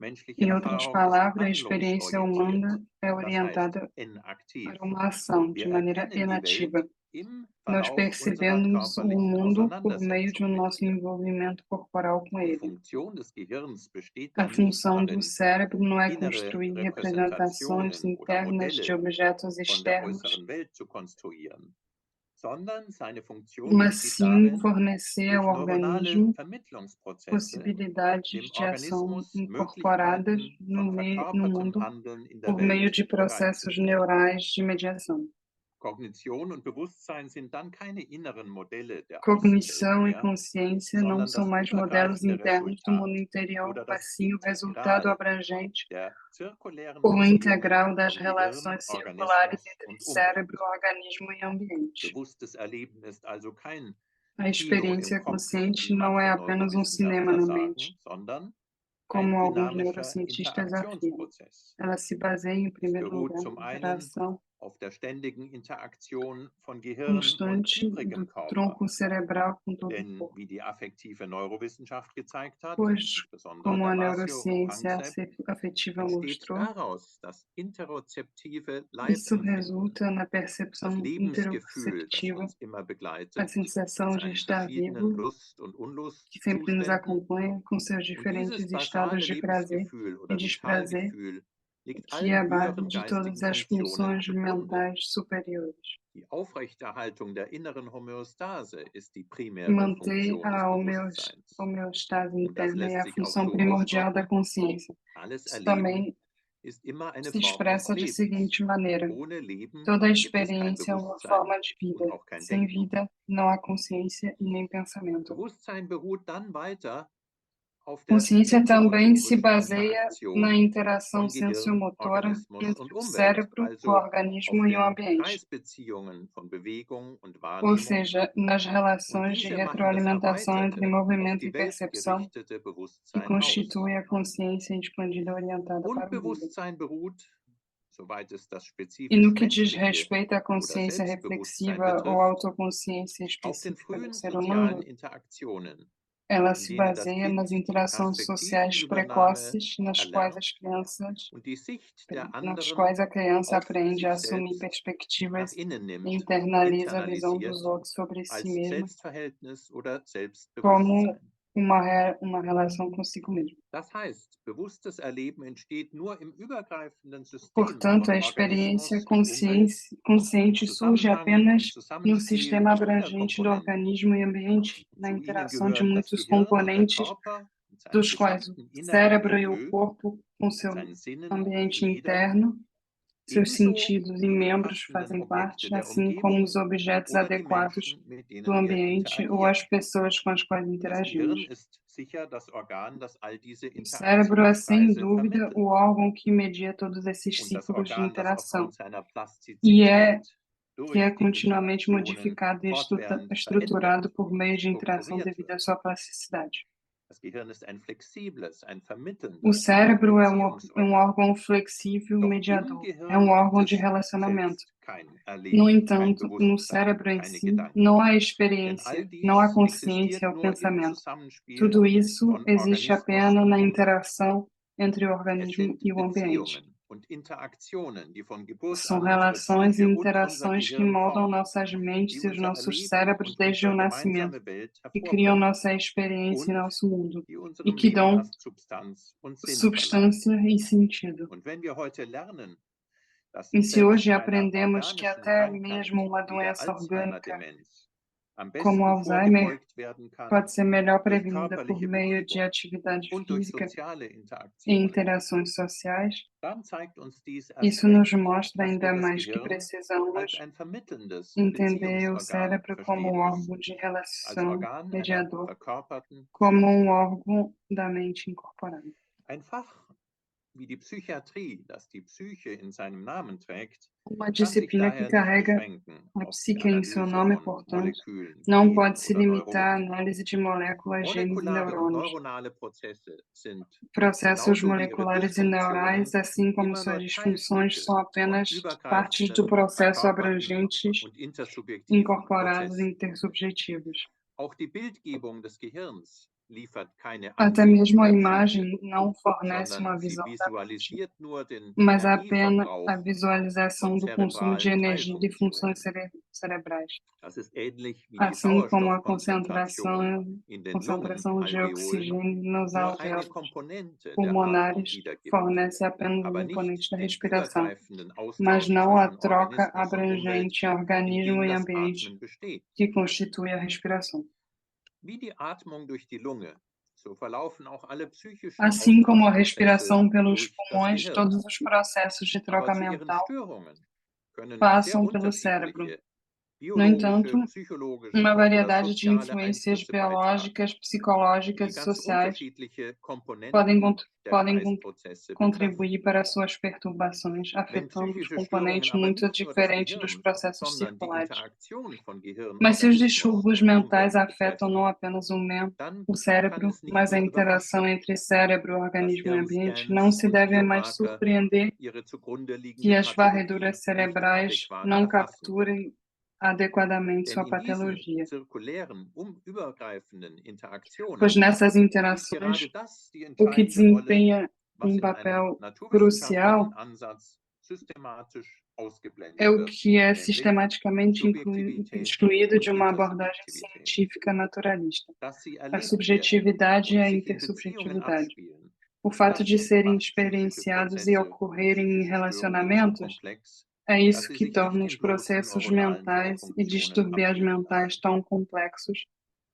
menschliche Em outras Erfahrung ist palavras, a experiência handlungsorientiert, humana é das heißt orientada inaktiv. para uma ação de Wir maneira erkennen die Welt inativa. im Nós Verlauf unserer percebemos o körperlichen mundo por meio de Auseinandersetzung mit nosso ihr. envolvimento corporal com Die ele. Funktion des Gehirns besteht A dann nicht função do darin, cérebro não é innere construir Repräsentationen representações oder internas de Modelle objetos von der externos, äußeren Welt zu konstruieren, sondern seine Funktion mas besteht sim darin, fornecer durch ao neuronale organismo Vermittlungsprozesse possibilidades dem de ação Organismus incorporadas Möglichkeiten no von mundo verkörpertem Handeln in der por meio Welt de processos neurais de mediação. Kognition und Bewusstsein sind dann keine inneren Modelle der Cognição e Außenwelt mehr, consciência não sondern são das mais modelos übergreifende internos do Resultat mundo interior, oder mas das sim o resultado Integral abrangente der zirkulären ou Beziehungen integral das von Gehirn, relações circulares Organismus entre und cérebro, Umwelt. organismo e ambiente. Bewusstes Erleben ist also kein A Kino im experiência Kopf, consciente wie não é manche apenas um cinema Neurowissenschaftler na mente, sagen, sondern como ein alguns dynamischer neurocientistas afirmam. Interaktionsprozess. Ela se baseia, em Es primeiro beruht lugar, zum na einen interação auf der ständigen Interaktion von Gehirn und constante übrigem do Körper. tronco cerebral com todo o Denn corpo, wie die affektive Neurowissenschaft gezeigt hat, pois, insbesondere como a Damasio und neurociência Panksepp, afetiva entsteht mostrou, daraus das interozeptive isso Leibempfinden, resulta na das percepção Lebensgefühl, das interoceptiva, uns immer a begleitet, sensação mit de seinen estar verschiedenen vivo, Lust- und que sempre nos Unlustzuständen. acompanha com seus Und dieses diferentes basale estados de prazer Lebensgefühl e oder desprazer, Vitalgefühl liegt que é a allen base höheren de todas geistigen as Funktionen funções begründet. mentais superiores. Die Aufrechterhaltung der inneren Homöostase ist die primäre Manter Funktion des a Bewusstseins. homeostase Und das interna é lässt a sich auch função so primordial da ausdrücken. consciência. Alles Isso Erleben também ist immer eine se Form des expressa de Lebens. seguinte maneira: Ohne Leben toda a gibt es kein experiência é uma Bewusstsein forma de und vida. auch kein Sem Denken. vida, não há consciência e nem pensamento. Bewusstsein beruht dann weiter auf der Consciência também se sensimotorischen baseia na Interaktion interação von Gehirn, sensomotora Organismus entre und o Umwelt, cérebro, o also auf organismo e o den ambiente, Kreisbeziehungen von Bewegung und ou Wahrnehmung. seja, nas Und relações de diese machen das retroalimentação entre erweiterte, auf movimento e die Welt percepção, gerichtete que Bewusstsein aus. constitui a consciência expandida orientada Und para o mundo. Bewusstsein beruht, soweit es das E spezifisch no que diz Menschliche respeito à oder consciência Selbstbewusstsein reflexiva ou betrifft, autoconsciência auf den específica do frühen ser sozialen humano, Interaktionen, ela in se denen das baseia Kind nas die interações sociais Perspektivübernahme precoces nas quais as erlernt crianças und die Sicht der nas anderen quais a criança auf aprende a sich assumir selbst nach perspectivas innen e nimmt, internaliza a visão dos internalisiert outros sobre si als mesma Selbstverhältnis oder como Selbstbewusstsein. uma relação consigo mesmo. Das heißt, bewusstes Erleben entsteht nur im übergreifenden System Portanto, von a experiência Organismus und Umwelt, consciente im surge Zusammenhang apenas und no Zusammenspiel sistema vieler abrangente do Komponenten. organismo e ambiente, na Zu ihnen interação de gehören das muitos Gehirn und der componentes, Körper mit seinem dos quais o gesamten inneren cérebro e o Milieu, corpo, com mit seu seinen Sinnen und ambiente Gliedern, interno, seus ebenso sentidos e wie die membros passenden fazem Objekte parte, der assim como Umgebung os objetos oder die adequados Menschen, mit do denen wir ambiente ou as interagieren. pessoas com as quais Das interagimos. Gehirn ist sicher das Organ, das all diese O cérebro é, sem Interaktionskreise dúvida, vermittelt o órgão que media todos esses und das ciclos de Organ, das interação aufgrund seiner e Plastizität que é durch die continuamente Interaktionen modificado e fortwährend estruturado verändert por und meio de interação strukturiert devido wird. à sua plasticidade. O cérebro é um órgão flexível mediador, é um órgão de relacionamento. No entanto, no cérebro em si, não há experiência, não há consciência ou pensamento. Tudo isso existe apenas na interação entre o organismo e o ambiente. São relações e interações que moldam nossas mentes e os nossos cérebros desde o nascimento, que criam nossa experiência e nosso mundo, e que dão substância e sentido. E se hoje aprendemos que até mesmo uma doença orgânica, como Alzheimer, pode ser melhor prevenida por meio de atividade física e interações sociais, isso nos mostra ainda mais que precisamos entender o cérebro como um órgão de relação mediador, como um órgão da mente incorporada. Wie die Psychiatrie, das die Psyche in seinem Namen trägt, uma disciplina que carrega a psique em seu nome, portanto, não pode se limitar à análise de moléculas, genes e neurônios. Processos moleculares e neurais, assim como suas disfunções, são apenas partes do processo abrangentes, incorporados e intersubjetivos. Até mesmo a imagem não fornece uma visão da mente, mas apenas a visualização do consumo de energia de funções cerebrais, assim como a concentração de oxigênio nos alvéolos pulmonares fornece apenas o componente da respiração, mas não a troca abrangente organismo e ambiente que constitui a respiração. Assim como a respiração pelos pulmões, todos os processos de troca mental passam pelo cérebro. No entanto, uma variedade de influências biológicas, psicológicas e sociais podem contribuir para suas perturbações, afetando os componentes muito diferentes dos processos circulares. Mas se os distúrbios mentais afetam não apenas o cérebro, mas a interação entre cérebro, organismo e ambiente, não se deve mais surpreender que as varreduras cerebrais não capturem adequadamente sua patologia. Pois nessas interações, o que desempenha um papel crucial é o que é sistematicamente excluído de uma abordagem científica naturalista: a subjetividade e a intersubjetividade. O fato de serem experienciados e ocorrerem em relacionamentos é isso que torna os processos mentais e distúrbios mentais tão complexos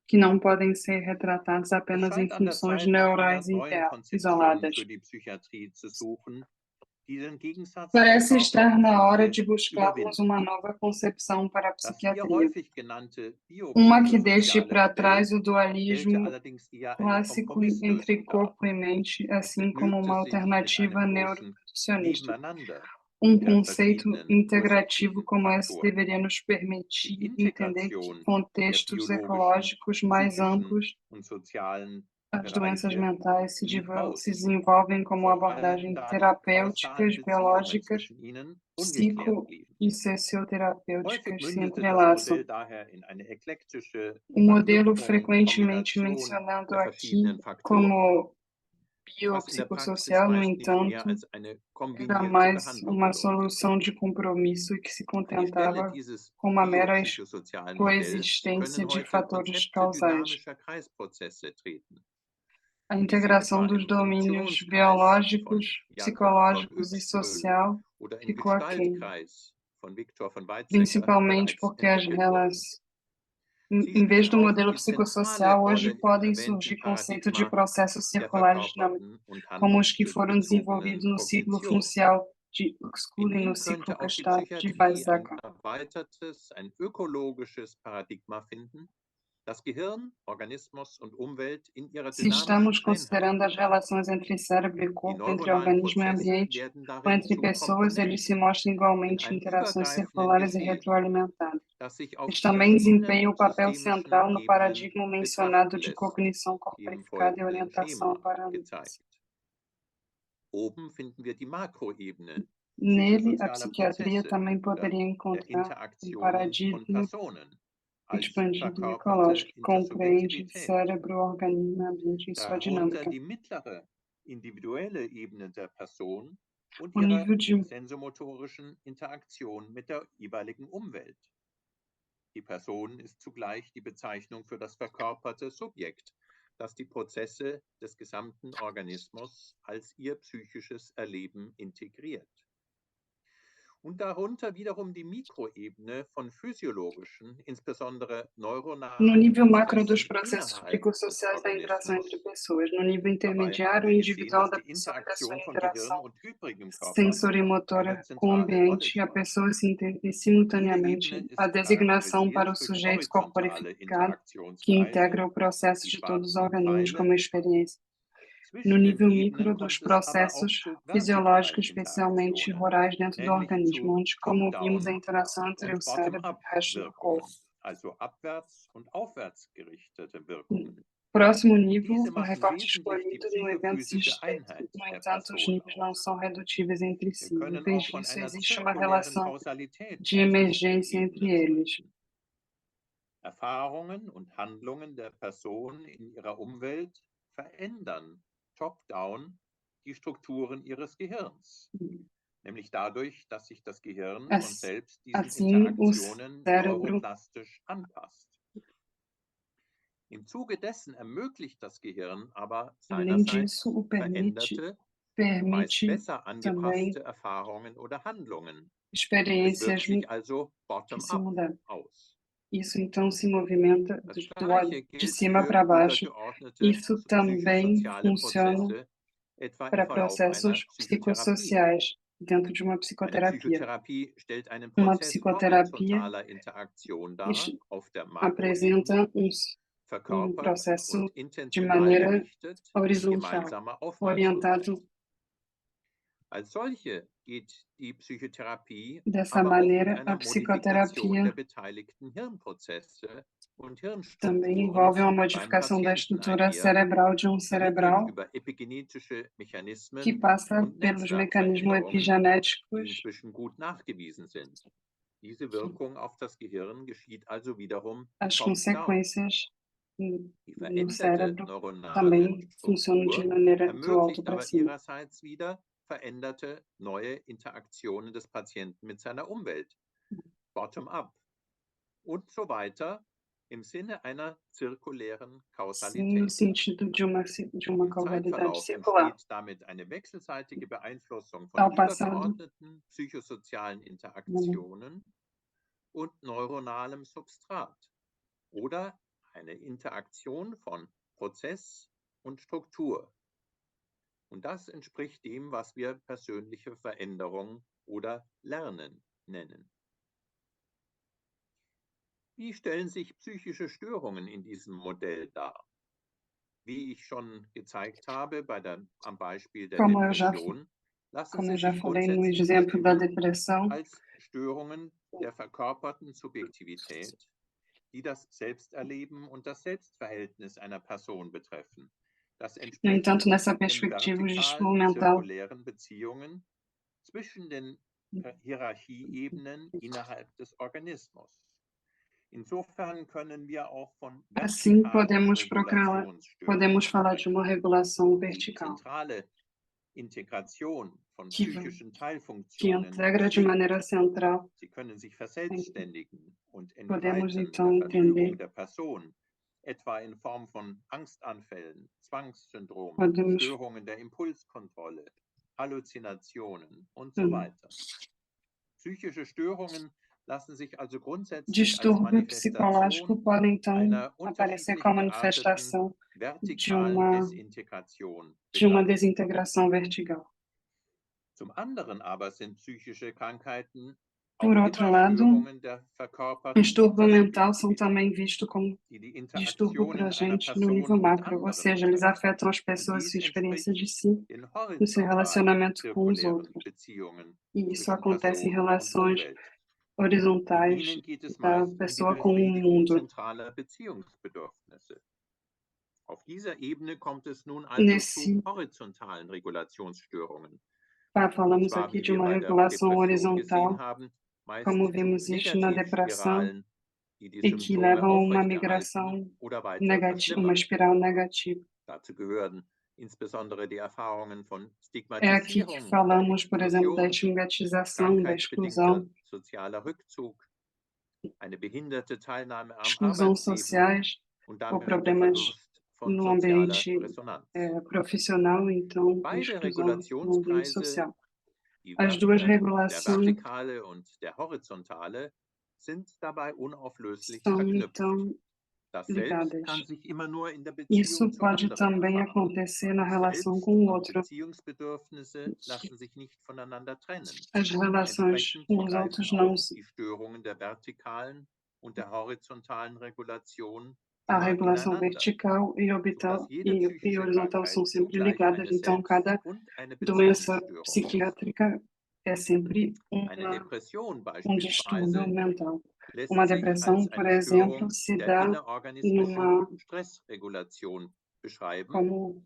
que não podem ser retratados apenas em funções neurais isoladas. Parece estar na hora de buscarmos uma nova concepção para a psiquiatria, uma que deixe para trás o dualismo clássico entre corpo e mente, assim como uma alternativa neuronutricionista. Um conceito integrativo como esse deveria nos permitir entender que contextos ecológicos mais amplos as doenças mentais se desenvolvem como abordagens terapêuticas, biológicas, psico- e socioterapêuticas se entrelaçam. O modelo frequentemente mencionado aqui como biopsicossocial, no entanto, era mais uma solução de compromisso e que se contentava com uma mera coexistência de fatores causais. A integração dos domínios biológicos, psicológicos e social ficou aquém, principalmente porque em vez do modelo psicossocial, hoje podem surgir conceitos de processos circulares dinâmicos, como os que foram desenvolvidos no ciclo funcional de Uxküll e no ciclo Gestalt de Weizsäcker. Das Gehirn, Organismus und Umwelt in ihrer Se estamos dynamischen considerando Einheit. as relações entre cérebro e Die corpo, entre neuronalen organismo e Prozesse ambiente, werden ou darin entre zu pessoas, eles se Komponenten mostram in igualmente einem interações übergreifenden circulares e Gefäß, retroalimentadas. das sich auf Eles die também verschiedenen desempenham o papel systemischen central no Ebenen paradigma mencionado betrachten de lässt, cognição wie im corporificada e folgenden orientação Schema para a gezeigt. Oben finden wir die Makroebene Nele, a psychosozialer psiquiatria Prozesse também oder poderia der encontrar um Interaktionen von paradigma Personen als expandido e verkörperte ecológico que compreende Intersubjektivität. cérebro, organismo, ambiente e sua Darunter dinâmica. die mittlere individuelle Ebene der Person und O ihre nível de sensomotorischen Interaktion mit der jeweiligen Umwelt. Die Person ist zugleich die Bezeichnung für das verkörperte Subjekt, das die Prozesse des gesamten Organismus als ihr psychisches Erleben integriert. Und darunter wiederum die Mikroebene von physiologischen, insbesondere no neuronalen nível macro dos Prozessen processos innerhalb des psicossociais da interação entre Organismus. pessoas, no nível Dabei intermediário haben e wir gesehen, individual dass da die pessoa e da sua Interaktion von Gehirn interação und übrigem Körper eine sensorimotora com o zentrale Rolle ambiente, a spielt. pessoa se entende Jede simultaneamente Ebene a ist designação para charakterisiert o durch sujeito horizontale corporificado que integra Interaktionsweisen, o processo die de todos os schwarzen organismos Pfeile. como experiência. No Zwischen den nível micro Ebenen dos kommt es aber auch processos zu vertikalen fisiológicos, especialmente Interaktionen, rurais dentro do nämlich organismo, zu onde, como vimos, a Top-Down- interação entre o und cérebro e o resto do corpo. Bottom-up-Wirkungen, also abwärts- und aufwärts gerichtete Wirkungen. Próximo nível, Diese o machen recorte wesentlich die escolhido no evento se psychophysische estreita. Einheit No der entanto, os Person níveis não aus. são redutíveis entre Wir si. Em können vez auch von disso, einer existe uma zirkulären relação Kausalität de zwischen diesen emergência entre Ebenen eles. sprechen. Erfahrungen und Handlungen der Person in ihrer Umwelt verändern top-down die Strukturen ihres Gehirns, nämlich dadurch, dass sich das Gehirn von selbst diesen Assim, o Interaktionen cérebro, neuroplastisch anpasst. Im Zuge dessen ermöglicht das Gehirn aber além seinerseits disso, o veränderte, meist permite besser também angepasste Erfahrungen oder Handlungen. Es experiências wirkt sich que also se bottom-up mudam. aus. Isso então se movimenta Das de Gleiche de gilt cima für para baixo. übergeordnete Isso também psychosoziale funciona Prozesse, etwa im para Verlauf einer processos Psychotherapie. psicossociais dentro de uma Eine psicoterapia. Psychotherapie stellt einen Uma Prozess psicoterapia horizontaler Interaktion dar auf der apresenta Makroebene, verkörpert processo und de intentional maneira gerichtet in horizontal, gemeinsamer orientado Aufmerksamkeit. Als solche geht die Psychotherapie dessa aber auch mit maneira. einer A Modifikation psicoterapia der beteiligten Hirnprozesse und também Hirnstrukturen envolve uma beim modificação da Patienten estrutura einher, cerebral de vermittelt cerebral über epigenetische Mechanismen que passa und pelos mecanismos Netzwerkveränderungen, die epigenéticos. inzwischen gut nachgewiesen sind. Diese Wirkung auf das Gehirn geschieht also wiederum As top-down. consequências Die no veränderte cérebro neuronale também funcionam de Struktur maneira do alto ermöglicht para aber cima. ihrerseits wieder veränderte neue Interaktionen des Patienten mit seiner Umwelt, bottom-up und so weiter, im Sinne einer zirkulären Sim, no Kausalität. sentido de uma Im causalidade Zeitverlauf circular. entsteht damit eine wechselseitige Beeinflussung Ao von passado, übergeordneten psychosozialen Interaktionen und neuronalem Substrat oder eine Interaktion von Prozess und Struktur. Und das entspricht dem, was wir persönliche Veränderung oder Lernen nennen. Wie stellen sich psychische Störungen in diesem Modell dar? Wie ich schon gezeigt habe am Beispiel der Depression, lassen como eu sie já sich falei no grundsätzlich exemplo da bestimmen depressão, als Störungen der verkörperten Subjektivität, die das Selbsterleben und das Selbstverhältnis einer Person betreffen. Das no entspricht entanto, nessa den perspectiva, o estímulo vertikalen mental zirkulären Beziehungen zwischen den Hierarchieebenen innerhalb des Organismus. Insofern können wir auch von assim vertikalen podemos falar de sprechen. uma regulação Die vertical, zentrale Integration von que psychischen Teilfunktionen integra de geschieht. maneira central. Sie können sich verselbstständigen und Podemos entgleiten então der Verfügung entender, der Person, etwa in Form von Angstanfällen, Zwangssyndromen, podemos Störungen der Impulskontrolle, Halluzinationen und so weiter. Psychische Störungen lassen sich also grundsätzlich als distúrbio psicológico Manifestation pode então einer aparecer unterschiedlich como gearteten manifestação vertikalen Desintegration de uma betrachten. desintegração vertical. Zum anderen aber sind psychische Krankheiten Por outro lado, distúrbio mental são também vistos como distúrbio para a gente no nível macro, ou seja, eles afetam as pessoas e sua experiência de si no seu relacionamento com os outros. E isso acontece em relações horizontais da pessoa com o mundo. Auf dieser Ebene kommt es nun also Nesse, zu horizontalen Regulationsstörungen. falamos aqui de uma regulação horizontal, como vimos isso na depressão, e que levam a uma migração negativa, uma espiral negativa. Dazu gehören insbesondere die Erfahrungen von É aqui que Stigmatisierung, falamos, por exemplo, da estigmatização, da exclusão, sozialer Rückzug, eine behinderte Teilnahme am exclusão Arbeitsleben sociais und ou damit der problemas Verlust von no sozialer ambiente Resonanz. profissional, então, Beide exclusão no ambiente Regulationskreise, social. die As duas der regulações vertikale und der horizontale, sind dabei unauflöslich são, verknüpft. então, Das Selbst kann ligadas. sich immer nur in der Isso Beziehung zu pode anderen também erfahren. acontecer na relação Selbst- com o und outro. Beziehungsbedürfnisse lassen sich nicht voneinander trennen. As relações Entsprechend com os greifen outros não auch die Störungen der vertikalen und der horizontalen Regulation a immer regulação ineinander, vertical e orbital sodass jede e psychische horizontal são Krankheit sempre zugleich ligadas. eine Então, Selbst- cada und eine doença Beziehungsstörung ist. psiquiátrica é sempre Eine Depression distúrbio beispielsweise mental. lässt Uma sich depressão, als por eine exemplo, Störung se der dá innerorganismischen numa Stressregulation beschreiben. como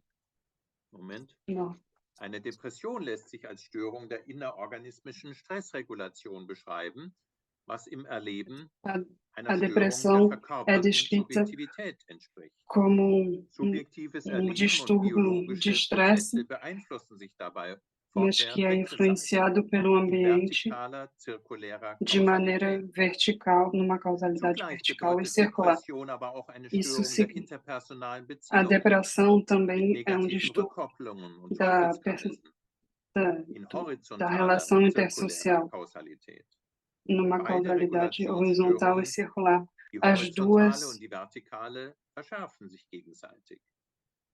Moment. não, Eine Depression lässt sich als Störung der innerorganismischen Stressregulation beschreiben, was im Erleben a einer Störung depressão der é verkörperten descrita Subjektivität entspricht. como Subjektives Erleben und distúrbio de biologische estresse, Prozesse beeinflussen sich dabei mas que fortwährend é wechselseitig. influenciado pelo In ambiente vertikaler, zirkulärer de maneira Kausalität. vertical, numa causalidade Zugleich vertical e bedeutet circular. Depression aber auch eine Isso Störung der significa interpersonalen a Beziehungen depressão mit também é negativen distúrbio Rückkopplungen und da, Teufelskreisen in da horizontaler relação und zirkulärer intersocial, Kausalität. numa Beide causalidade horizontal e Regulationsstörungen, circular. die As horizontale duas, und die vertikale, verschärfen sich gegenseitig.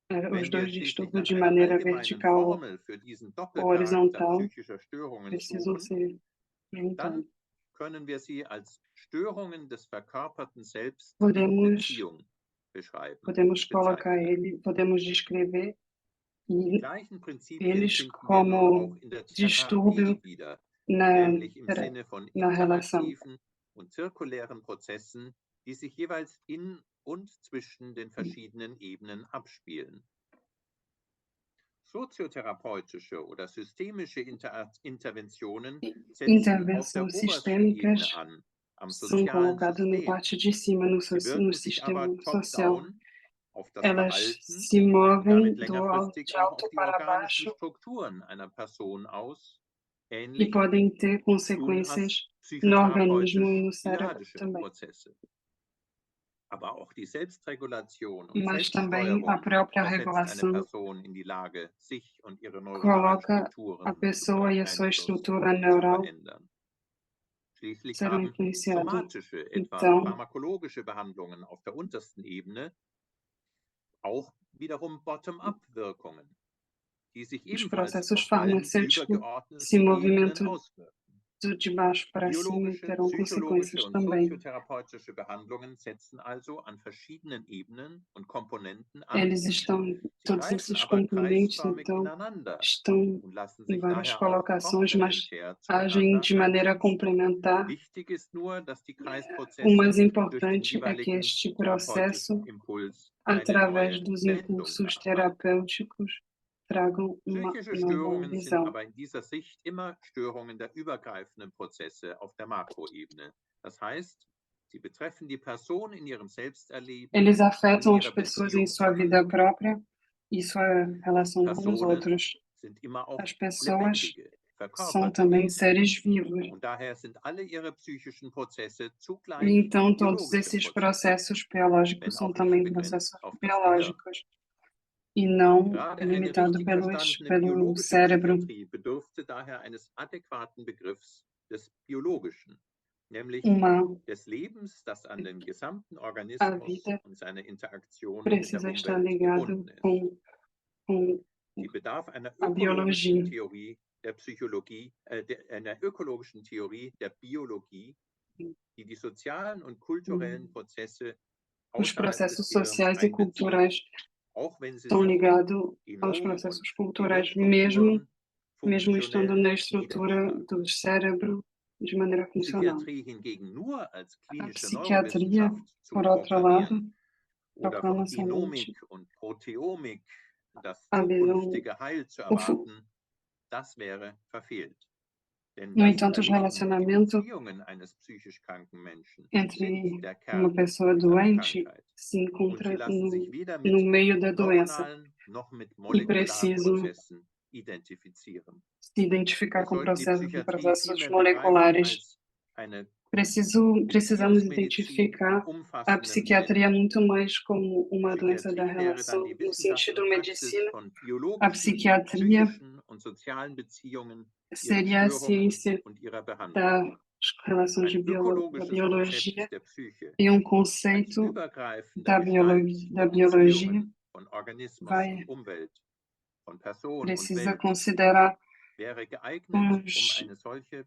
os Wenn wir dois schließlich distúrbios nach de einer maneira allgemeinen vertical ou Formel für diesen Doppelcharakter horizontal psychischer Störungen precisam suchen, ser juntados. dann können wir sie als Störungen des verkörperten Selbst in Podemos, Beziehung beschreiben. podemos colocar bezeichnen. ele, podemos descrever Die gleichen Prinzipien eles finden wir nun como auch in der distúrbio Therapie wieder, na, nämlich im Sinne von na relação. interaktiven und zirkulären Prozessen, die sich jeweils in und zwischen den verschiedenen Ebenen abspielen. Soziotherapeutische oder systemische Interventionen setzen auf der Intervenções obersten Ebene sistêmicas an, am são sozialen colocadas na System. parte de cima, no, Sie no wirken sich aber sistema social. top-down auf das Elas Verhalten se und movem damit de längerfristig auch alto auf die para organischen baixo Strukturen einer Person aus, e ähnlich podem ter tun consequências als no organismo e no psychotherapeutisch cérebro dyadische também. Prozesse. Aber auch die Selbstregulation und Mas também a Selbststeuerung própria versetzt eine regulação Person in die Lage, sich und ihre neuronalen coloca Strukturen a pessoa e a sua beeinflussen estrutura und zu neural verändern. Schließlich serem haben influenciadas. somatische, etwa Então, pharmakologische Behandlungen auf der untersten Ebene auch wiederum Bottom-up-Wirkungen, die sich os ebenfalls processos auf allen farmacêuticos se übergeordneten Ebenen movimentam auswirken. de baixo para cima e Biologische, terão psychologische consequências und também. soziotherapeutische Behandlungen setzen also an verschiedenen Ebenen und Komponenten an. Eles estão, Sie todos greifen esses aber componentes, kreisförmig então, ineinander estão und lassen em sich várias daher auch colocações, mas komplementär agem zueinander de maneira einsetzen. complementar. Wichtig ist nur, dass die O Kreisprozesse mais durch den importante é que jeweiligen este therapeutischen processo, Impuls eine através neue dos Wendung impulsos erfahren. terapêuticos, tragam uma Psychische nova Störungen sind visão. aber in dieser Sicht immer Störungen der übergreifenden Prozesse auf der Makroebene. Das heißt, sie betreffen die Person in ihrem Selbsterleben Eles und afetam in as ihrer pessoas em Beziehung sua zu vida anderen. própria e sua relação com os Personen outros. sind immer auch As pessoas lebendige, são verkörperte também Wesen. seres vivos. Und daher sind alle ihre psychischen Prozesse E zugleich então todos biologische esses Prozesse, processos wenn biológicos são auch nicht também begrenzt processos auf das Gehirn. biológicos e não Gerade eine limitado richtig pelo verstandene pelo biologische cérebro. Psychiatrie bedürfte daher eines adäquaten Begriffs des Biologischen, nämlich Uma des Lebens, das an den gesamten a Organismus vida und seine Interaktion mit der precisa estar Umwelt ligado gebunden ist. com Sie bedarf einer a ökologischen biologia. Theorie der Psychologie, einer ökologischen Theorie der Biologie, die die sozialen und kulturellen Prozesse Os außerhalb des processos Gehirns sociais e einbezieht, culturais auch wenn sie estão sich ligados in aos Norm- processos und culturais, mesmo Gehirnstrukturen estando na funktionell estrutura niedergeschlagen. do cérebro de maneira funcional. Psychiatrie hingegen nur als A klinische psiquiatria, Neurowissenschaft zu por outro lado, proklamieren oder von proclama somente Genomik und Proteomik das a visão, zukünftige Heil zu o fu- erwarten, das wäre verfehlt. Denn no das entanto, os Erleben und die relacionamentos Beziehungen eines psychisch kranken Menschen entre sind der uma Kern pessoa einer doente Krankheit. se Und encontra sie lassen sich no weder no mit meio da doença neuronalen noch mit e molekularen precisam Prozessen identifizieren. se identificar Wir com sollten die processos Psychiatrie processos vielmehr begreifen moleculares. als eine Precisamos Beziehungsmedizin identificar im a umfassenden psiquiatria Sinne. muito mais como uma doença da Psychiatrie wäre dann relação, die no sentido wissenschaftliche Praxis medicina. von A biologischen, psiquiatria psychischen und sozialen Beziehungen, ihren seria a Störungen ciência und ihrer Behandlung. das relações Ein da ökologisches biologia Konzept der Psyche e als conceito übergreifender Gestalt da der biologia Beziehungen von Organismus vai und Umwelt, von Person und precisa Welt, considerar wäre geeignet, os, eine solche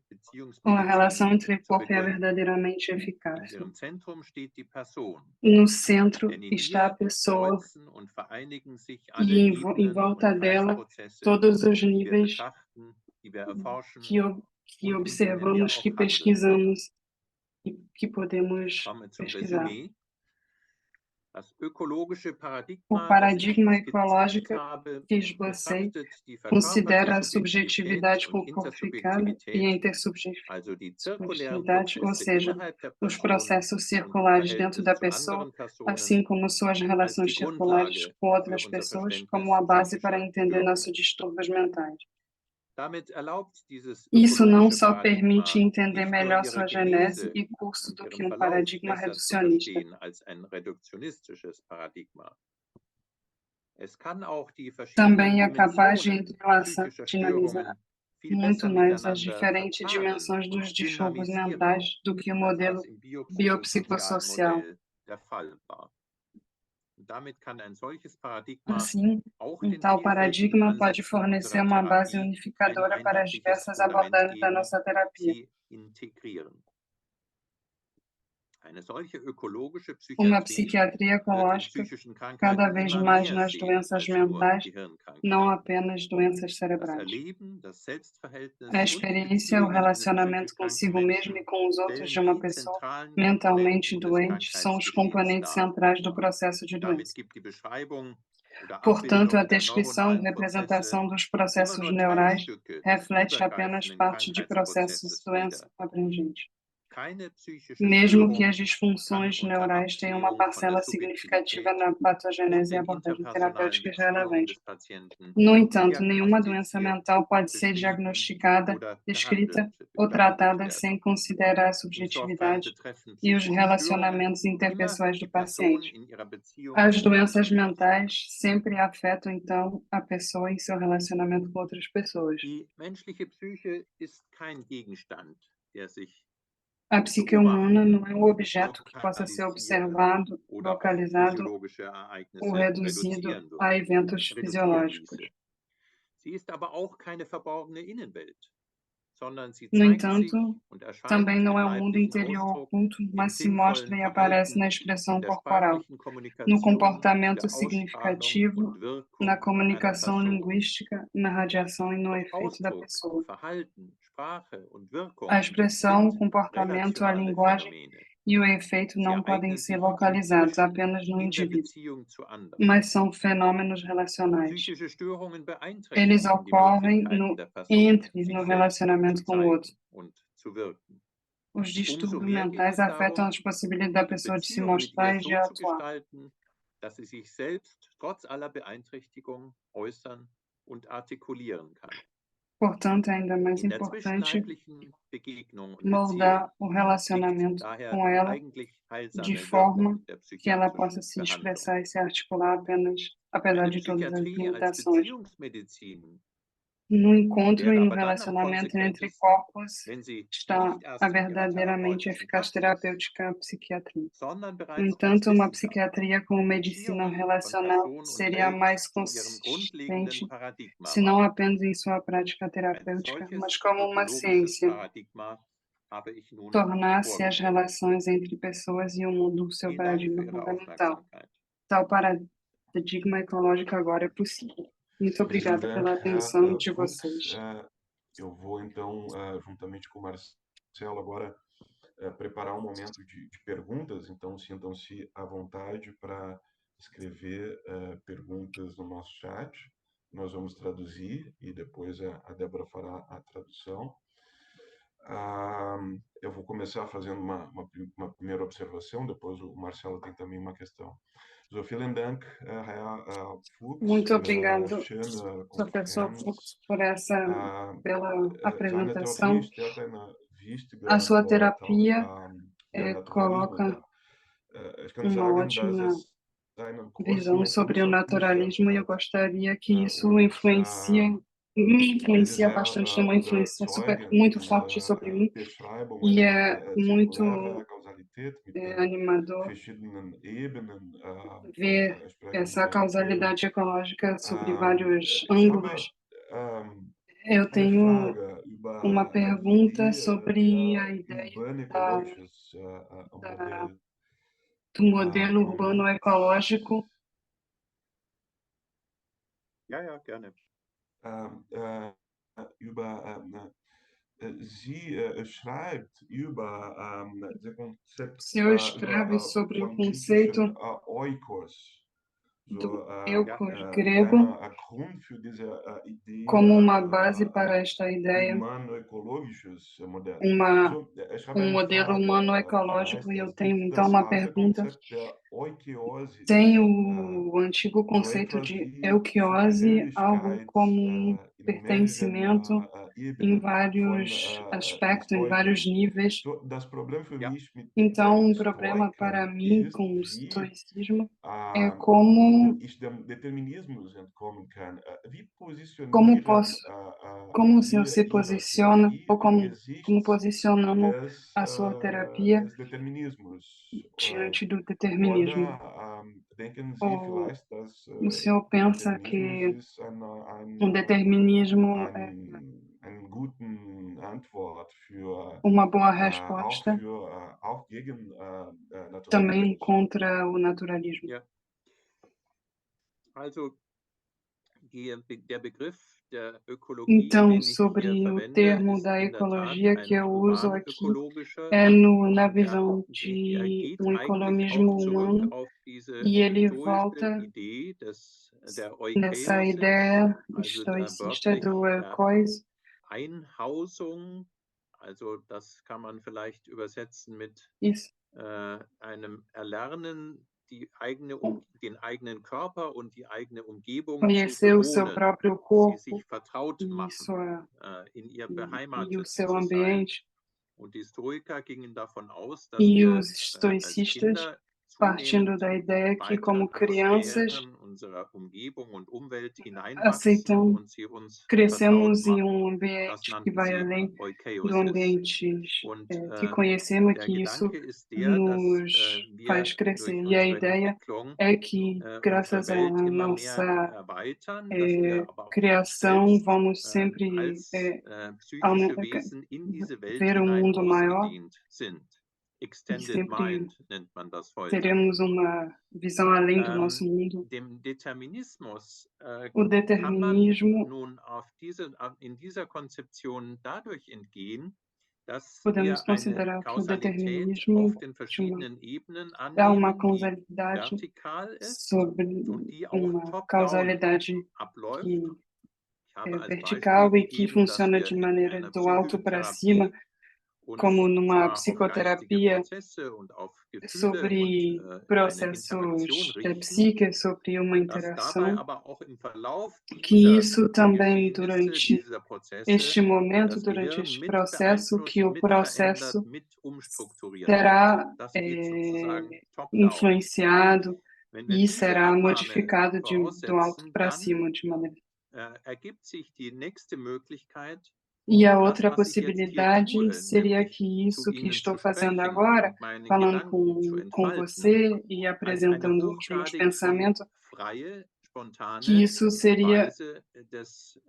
a relação Beziehungsmedizin entre zu corpo é begründen. verdadeiramente In eficaz. ihrem Zentrum steht die Person, No centro denn in está a ihr pessoa kreuzen und vereinigen sich e alle em Ebenen volta und dela Teilprozesse, todos os die wir níveis betrachten, die wir erforschen que und in denen wir observamos, que auch handeln. pesquisamos e que podemos Kommen zum pesquisar. Resümee. Das ökologische O Paradigma, das ich paradigma skizziert ecológico habe, que esbocei betrachtet die considera a verkörperte subjetividade Subjektivität und corporificada e a Intersubjektivität, also die zirkulären intersubjetividade, ou Prozesse seja, innerhalb der os Person processos und im circulares dentro Verhältnis da zu pessoa, anderen Personen, assim como suas als relações die circulares Grundlage com outras für unser pessoas, Verständnis como a base para psychischer entender Störungen. nossos distúrbios mentais. Damit erlaubt dieses Isso não ökologische só permite Paradigma entender nicht nur melhor ihre sua genese Genese e curso und do que ihren Verlauf paradigma besser zu reducionista. verstehen als ein reduktionistisches Paradigma. Es kann auch die verschiedenen Também é capaz de Dimensionen entrelaçar, psychischer dinamizar Störungen viel muito besser mais as miteinander diferentes verplanen dimensões und dos distúrbios dynamisieren, mentais do que o als modelo das im biopsychosozialen biopsicossocial. Modell der Fall war. Und damit kann ein solches Paradigma Assim, auch um den tal vielfältigen paradigma pode Ansätzen fornecer unserer uma base Therapie ein unificadora para as einheitliches diversas Fundament abordagens da geben, nossa terapia. sie integrieren. Eine solche ökologische Uma Psychiatrie psiquiatria wird in ecológica psychischen cada Krankheiten vez immer mais mehr nas sehen doenças als nur mentais, não Gehirnkrankheiten. apenas doenças Das cerebrais. Erleben, das Selbstverhältnis A und experiência, o Beziehungen eines relacionamento psychisch kranken consigo mesmo e Menschen com os outros stellen de uma die pessoa zentralen mentalmente Komponenten des doente são os Krankheitsgeschehens componentes dar. centrais do processo de Damit doença. gibt die Beschreibung oder Portanto, a Abbildung der descrição e neuronalen Prozesse representação dos immer processos nur neurais Teilstücke des reflete apenas übergreifenden parte de processos Krankheitsprozesses doença wider. abrangentes. Keine psychische Mesmo que Störung as kann disfunções unter neurais tenham uma Abziehung von der parcela significativa Subjektivität na und patogênese e den abordagem interpersonalen terapêuticas Beziehungen relevantes. des Patienten No entanto, nenhuma doença diagnostiziert, mental pode ser beschrieben diagnosticada, oder descrita behandelt ou tratada werden. sem considerar a Insofern subjetividade betreffen e os psychische Störungen relacionamentos immer interpessoais die do Person paciente. in ihrer Beziehung As zu doenças anderen Personen. mentais sempre afetam, então, a pessoa em seu relacionamento com outras pessoas. Die menschliche Psyche ist kein Gegenstand, der sich A psique humana não é um objeto que possa ser lokalisieren observado, oder auf localizado physiologische ou Ereignisse reduzido reduzieren a würde, eventos reduzieren fisiológicos. ließe. Sie ist aber auch keine verborgene Innenwelt, sondern sie No zeigt sich entanto, und erscheint também não im é um mundo leiblichen interior Ausdruck, oculto, im mas se mostra sinnvollen e aparece Verhalten, na in expressão der corporal, sprachlichen no Kommunikation, comportamento der Ausstrahlung significativo, und Wirkung na einer comunicação Person. linguística, na radiação e no Doch efeito da Ausdruck, pessoa. Verhalten, Sprache und Wirkung A expressão, o sind comportamento, a relationale linguagem Phänomene. e o efeito Sie não podem ereignen ser sich localizados inzwischen apenas no in der indivíduo, Beziehung zu anderen. mas são fenômenos relacionais. Psychische Störungen Eles beeinträchtigen die ocorrem Möglichkeiten der Person, entre, sich no selbst relacionamento zu com o outro. zeigen und zu wirken. Os Umso distúrbios mehr geht mentais es afetam darum, as possibilidades da die pessoa de se Beziehung mit mostrar ihr e de so zu atuar. gestalten, dass sie sich selbst trotz aller Beeinträchtigung äußern und artikulieren kann. Portanto, é ainda mais In der importante zwischenleiblichen Begegnung und moldar Beziehung o liegt relacionamento daher com die ela eigentlich de heilsame forma Wirkung der que ela possa psychiatrischen se Behandlung. expressar e se articular apenas, apesar Eine de todas as Psychiatrie als limitações. Beziehungsmedizin No encontro e wäre no aber dann am relacionamento entre konsequentesten, corpos wenn Sie está nicht erst a in Ihrer verdadeiramente therapeutischen eficaz Praxis, terapêutica psiquiatria. sondern No bereits als entanto, uma Wissenschaft psiquiatria como medicina Beziehungen und relacional Person und seria Welt mais zu ihrem grundlegenden consistente, Paradigma se não macht. apenas em sua prática Ein terapêutica, mas solches como uma ökologisches ciência, Paradigma habe ich nun tornar-se as vorgestellt. relações entre pessoas e o mundo o seu Vielen Dank für paradigma Ihre fundamental. Aufmerksamkeit. Tal paradigma ecológico agora é possível. Muito Vielen obrigada Dank, pela Herr atenção de Fuchs. vocês. Eu vou, então, juntamente com o Marcelo, agora preparar um momento de perguntas, então sintam-se à vontade para escrever perguntas no nosso chat. Nós vamos traduzir e depois a Débora fará a tradução. Eu vou começar fazendo uma primeira observação, depois o Marcelo tem também uma questão. So, vielen Dank, Herr Fuchs. Muito obrigado, Schöne professor Konferenz. Fux, pela Seine apresentação. Therapie stellt eine wichtige A sua Rolle terapia der Naturalismus coloca dar. Ich kann uma sagen, dass ótima es einen großen visão sobre o Einfluss auf mich naturalismo e eu hat. gostaria que isso Und me es ist influencia sehr bastante, tem uma influência überzeugend, muito forte diese sobre mim Beschreibungen e é der muito zirkulären Kausalität mit den animador verschiedenen Ebenen ver essa entsprechender Themen. causalidade ecológica sobre vários Ich habe ângulos. Eu eine tenho Frage uma über die pergunta Idee sobre a der ideia urban-ökologisches da, Modell. do modelo urbano Moment. ecológico. Ja, ja, gerne. Sie schreibt über das Konzept O senhor escreve sobre o von griechischen conceito Oikos. do So, eucos grego ein Grund für diese Idee como uma base para esta ideia, humano-ökologisches Modell. So, ich habe um eine modelo Frage. humano Da ecológico heißt e eu es, tenho gibt então das uma alte pergunta. Konzept der Oikeosis, Tem o antigo conceito de etwas wie euquiose, algo Zugehörigkeit como um in pertencimento mehreren em Ebenen von vários aspectos, em vários Stoikern. níveis. So, das Problem für Ja. mich mit Então, den um problema para Stoikern mim ist, com o wie estoicismo é como ich dem Determinismus entkommen kann. Wie como positionieren posso, como o senhor wir se Ihre posiciona Therapie ou como angesichts posicionando a sua terapia des Determinismus? diante do determinismo? Oder denken Sie Ou vielleicht, dass o senhor pensa Determinismus que ist o determinismo é einen guten Antwort für uma boa auch resposta für auch gegen também Naturalismus? contra o naturalismo? Ja. Also der Begriff der Ökologie, Então, den ich hier sobre o verwende, termo ist da in der Tat ecologia que ein eu uso aqui human-ökologischer. é na Er visão de geht um eigentlich auch economismo zurück humano auf diese e ele stoische volta Idee der nessa Oikeiosis, ideia also estoicista wörtlich do der eukois. Einhausung. Also das kann man vielleicht übersetzen mit Isso. einem Erlernen, den eigenen Körper und die eigene Umgebung zu Conhecer o seu bewohnen, próprio sie corpo sich vertraut e, machen, in ihr e o beheimatet seu zu sein. ambiente. Und die Stoiker gingen davon aus, dass E wir os als estoicistas, Kinder partindo zunehmend da ideia que, weiter como in crianças, Atmosphären unserer Umgebung und Umwelt hineinwachsen aceitam, und sie uns vertraut crescemos em machen. Das ambiente que nannten vai sie além do Oikeiosis. ambiente Und que conhecemos, der que isso Gedanke ist der, dass nos faz wir crescer. durch E a unsere ideia Entwicklung é que, unsere graças à Welt immer mehr nossa erweitern, dass wir aber auch uns criação, selbst vamos sempre als psychische Wesen in diese Welt ver um hinein mundo maior ausgedehnt sind. e Extended sempre Mind nennt man das heute. teremos uma visão além do nosso mundo. Dem Determinismus O kann man determinismo, nun in dieser Konzeption dadurch entgehen, dass podemos wir eine considerar que o Kausalität determinismo auf den verschiedenen Ebenen dá uma annehmen, die causalidade vertikal ist sobre und die auch uma top-down causalidade abläuft. que Ich habe als vertical Beispiel e que gegeben, dass funciona wir de in maneira einer do alto para cima, Psychotherapie uns como numa zwar auf geistige psicoterapia, Prozesse und auf Gefühle sobre und eine processos Interaktion richten, psíquicos, sobre uma dass dabei interação, aber auch im Verlauf que dieser isso também Geschehnisse, durante dieser Prozesse, este momento, das durante Gehirn este mit processo, que beeinflusst, o mit verändert, processo mit umstrukturiert wird. será Das geht sozusagen top-down. influenciado Wenn wir e diese será Annahme modificado do alto voraussetzen, para dann cima de maneira. ergibt sich die nächste Möglichkeit, E a das, outra was ich jetzt hier possibilidade tue, seria nämlich que zu isso que Ihnen estou zu fazendo sprechen agora, und meine falando Gedanken zu com entfalten, você e als eine apresentando os meus hochgradig pensamentos, freie, que spontane isso seria Weise des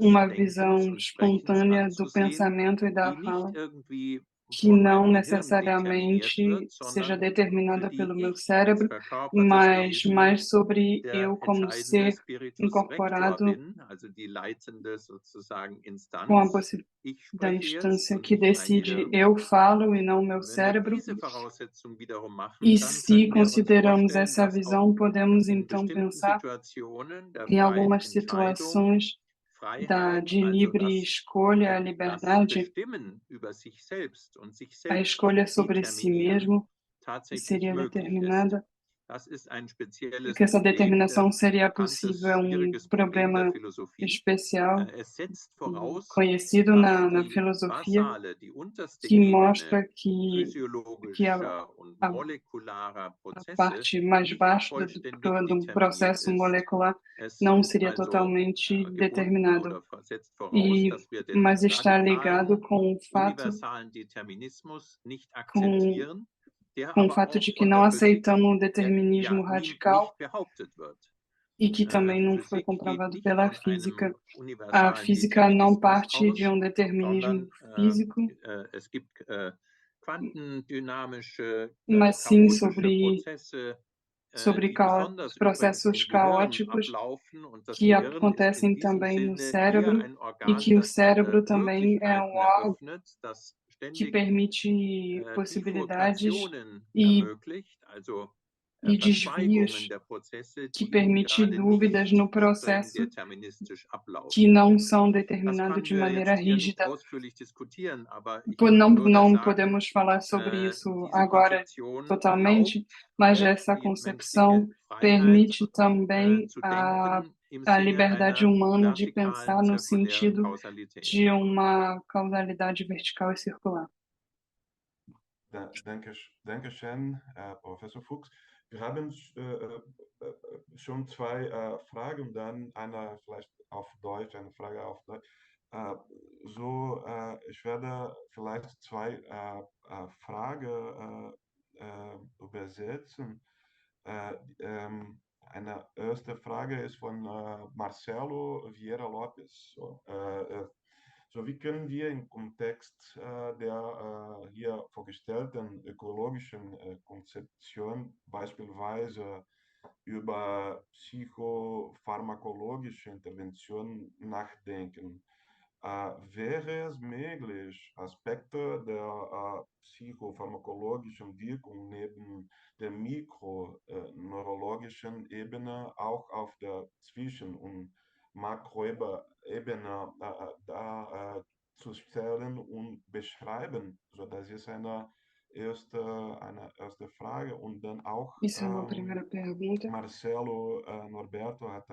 uma Denkens visão und Sprechens espontânea do anzusehen, pensamento e da die nicht fala, irgendwie que von não meinem Gehirn determiniert necessariamente wird, seja sondern für determinada die pelo meu ich als cérebro, verkörpertes mas Wesen mais sobre der eu como entscheidende ser Spiritus Rector incorporado bin, also die leitende sozusagen com a Instanz. possibilidade Ich da spreche jetzt instância und que nicht mein decide Gehirn. eu falo e não o meu Wenn wir cérebro. diese Voraussetzung wiederum machen, E dann se können wir uns consideramos vorstellen, essa dass auch visão, podemos in então bestimmten pensar Situationen der em freien algumas Entscheidung, situações Freiheit, de also livre escolha, a das liberdade, Bestimmen über sich selbst und sich a selbst escolha sobre si determinieren, mesmo tatsächlich seria möglich ist. determinada, Das ist ein e spezielles que essa Problem, determinação ein seria bekanntes, possível, é um schwieriges Problem der problema Philosophie. especial Es setzt e voraus, conhecido dass na die filosofia, basale, die unterste que Ebene mostra que physiologischer und a, molekularer a Prozesse parte mais nicht baixa vollständig do determiniert processo ist. molecular Es não ist seria also totalmente gebunden determinado, oder setzt voraus, dass wir den mas está ligado radikalen, com o fato universalen Determinismus nicht akzeptieren, der com o aber fato auch de que von não der Physik aceitamos o determinismo nicht radical behauptet wird. e que também não foi Physik geht comprovado nicht pela von física. einem A universalen física não Determinismus parte de aus, um determinismo sondern físico, es gibt quantendynamische, mas sim chaotische Prozesse, sobre die besonders übrigens processos im Gehirn caóticos ablaufen. Und das que Gehirn ist in acontecem diesem também no Sinne eher cérebro ein e Organ, que o das cérebro também é um Möglichkeiten órgão eröffnet, das que ständig permite possibilidades Bifurkationen e, ermöglicht, also e Verzweigungen desvios der Prozesse, que die eben permite gerade dúvidas nicht no streng processo deterministisch que ablaufen. não são Das determinados können de wir maneira jetzt hier nicht rígida. ausführlich diskutieren, aber ich würde Não sagen, podemos falar sobre isso diese agora Konzeption erlaubt totalmente, mas es, essa die menschliche concepção Freiheit permite também zu denken im a Sinne liberdade einer humana de vertikalen, pensar no zirkulären sentido Kausalität. de uma causalidade vertical e circular. Danke schön, Professor Fuchs. Wir haben schon zwei Fragen, dann eine vielleicht auf Deutsch, eine Frage auf Deutsch. Ich werde vielleicht zwei Fragen übersetzen. Eine erste Frage ist von Marcelo Vieira Lopes. So, wie können wir im Kontext der hier vorgestellten ökologischen Konzeption beispielsweise über psychopharmakologische Interventionen nachdenken? Wäre es möglich, Aspekte der psychopharmakologischen Wirkung neben der mikroneurologischen Ebene auch auf der Zwischen- und Makroebene zu stellen und beschreiben? So, das ist eine erste Frage. Und dann auch Isso é uma primeira pergunta. Marcelo Norberto hat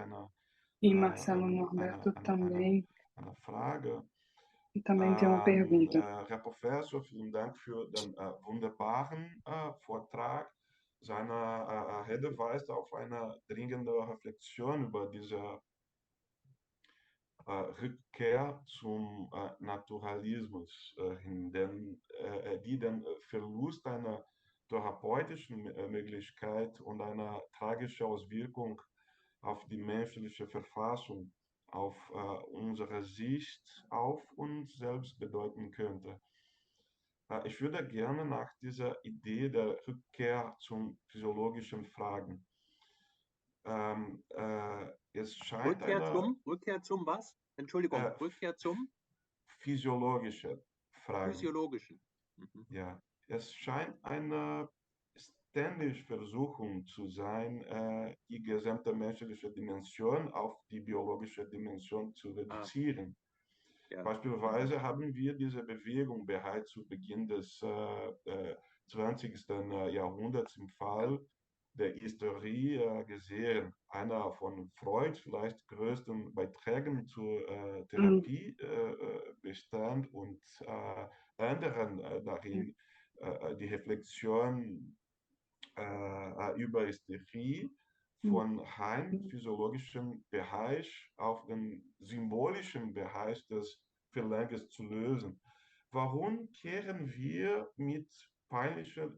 E Marcelo Norberto também eine Frage. Também tem uma pergunta. Herr Professor, vielen Dank für den wunderbaren Vortrag. Seine Rede weist auf eine dringende Reflexion über diese Rückkehr zum Naturalismus hin, die den Verlust einer therapeutischen Möglichkeit und eine tragische Auswirkung auf die menschliche Verfassung, auf unsere Sicht auf uns selbst bedeuten könnte. Ich würde gerne nach dieser Idee der Rückkehr zum Physiologischen fragen. Es scheint Rückkehr zum was? Entschuldigung, Rückkehr zum? Physiologische Fragen. Physiologischen. Mhm. Ja, es scheint eine ständige Versuchung zu sein, die gesamte menschliche Dimension auf die biologische Dimension zu reduzieren. Ja. Beispielsweise haben wir diese Bewegung bereits zu Beginn des 20. Jahrhunderts im Fall der Hysterie gesehen. Einer von Freud vielleicht größten Beiträgen zur Therapie bestand und anderen darin die Reflexion über Hysterie von rein physiologischem Bereich auf den symbolischen Bereich des Verlangens zu lösen. Warum kehren wir mit peinlicher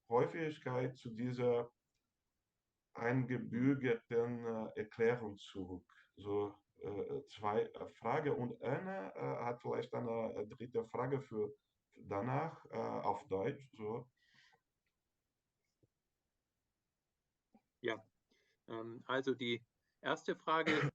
Häufigkeit zu dieser eingebürgerten Erklärung zurück? So zwei Fragen. Und eine hat vielleicht eine dritte Frage für danach auf Deutsch. So. Ja, also die erste Frage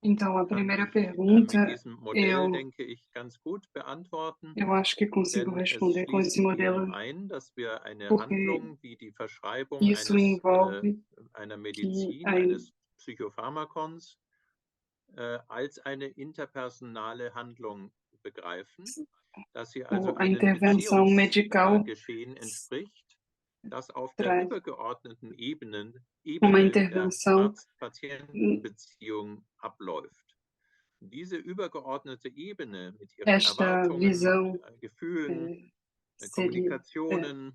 Então, a kann primeira ich pergunta, mit diesem Modell, denke ich, ganz gut beantworten. eu acho que consigo Denn es responder com esse schließt modelo, wiederum ein, dass wir eine porque Handlung wie die Verschreibung isso envolve einer que Medizin, eines Psychopharmakons, als eine interpersonale Handlung begreifen, dass sie also a einem intervenção medical Beziehungsgeschehen entspricht, das auf der traz übergeordneten Ebene uma der intervenção Arzt-Patient-Beziehung abläuft. Diese übergeordnete Ebene mit ihren esta Erwartungen, visão Gefühlen, seria Kommunikationen,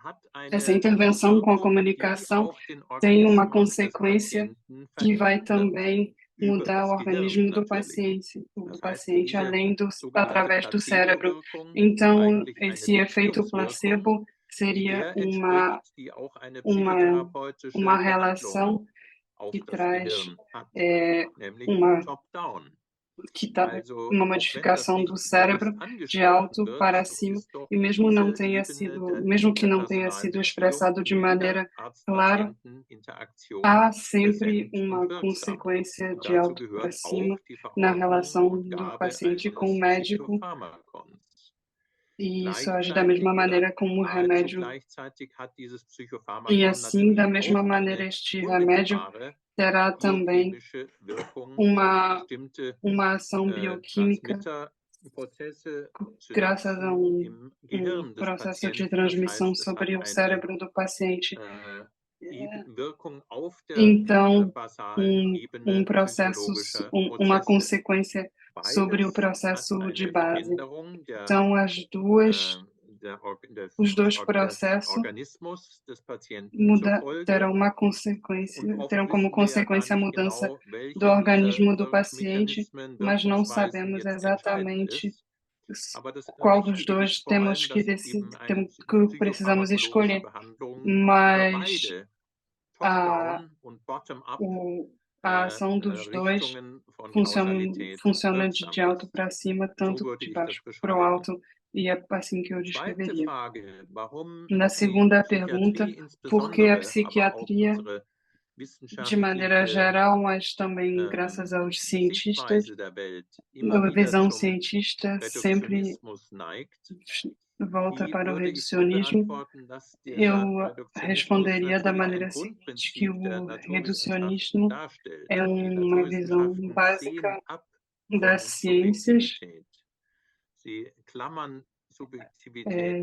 hat essa eine intervenção com a Wirkung, die comunicação auf den tem uma Organismus des consequência Patienten que vai verhindert, também über mudar das o Gehirn organismo do natürlich. Das heißt, paciente diese além sogenannte através do cérebro. Placebo-Wirkung, Então, eigentlich eine esse efeito Beziehungswirkung, placebo die seria der entspricht, die auch eine uma psychotherapeutische relação Behandlung auf que das traz Gehirn hat, nämlich uma top-down. que tá Also, uma auch wenn das modificação nicht do cérebro bewusst de angesprochen alto wird, para so cima, ist doch e mesmo diese não tenha Ebene sido, der mesmo que não tenha interpersonalen sido Beziehung expressado de in jeder maneira clara, Arzt-Patienten-Interaktion há sempre präsent uma und wirksam. consequência Und de dazu alto para gehört cima auch die na Verordnung relação und do Gabe paciente com o eines médico, Psychopharmakons. e isso age da mesma maneira como o nahezu remédio. gleichzeitig hat dieses E Psychopharmakon assim, da natürlich mesma auch maneira, eine este remédio unmittelbare terá também biochemische Wirkung, bestimmte uma ação bioquímica, Transmitterprozesse graças a im Gehirn des processo de Patienten. Das transmissão heißt, es hat sobre o eine cérebro do paciente. Wirkung auf der Então, basalen Ebene processo, physiologischer uma Prozesse. consequência sobre o Beides processo hat de eine base. Veränderung Então, os dois processos Organismus des Patienten zur Folge. terão uma consequência, terão como consequência a mudança do organismo do paciente, mas não sabemos exatamente qual dos dois temos que decidir, que precisamos escolher. Mas a ação dos dois funciona de alto para cima, tanto de baixo para o alto, e é assim que eu descreveria. Na segunda pergunta, por que a psiquiatria, de maneira geral, mas também graças aos cientistas, a visão cientista sempre volta para o reducionismo? Eu responderia da maneira seguinte, que o reducionismo é uma visão básica das ciências,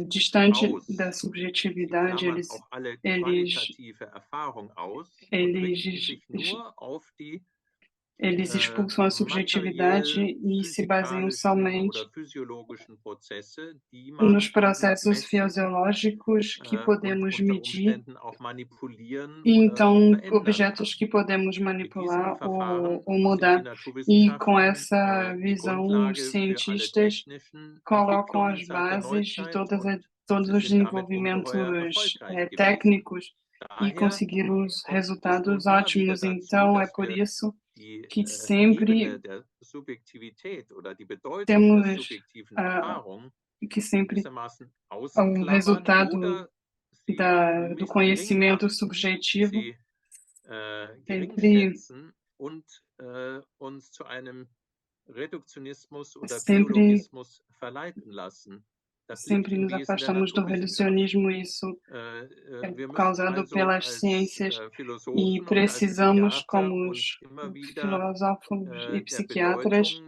distante da subjetividade, eles expulsam a subjetividade e se baseiam somente nos processos fisiológicos que podemos medir, e então objetos que podemos manipular ou mudar. E com essa visão, os cientistas colocam as bases de todos os desenvolvimentos técnicos e conseguiram os resultados ótimos. Então, é por isso que sempre temos que sempre o resultado do conhecimento subjetivo sempre nos afastamos do reducionismo. Isso é causado pelas ciências e precisamos, como os filósofos e psiquiatras,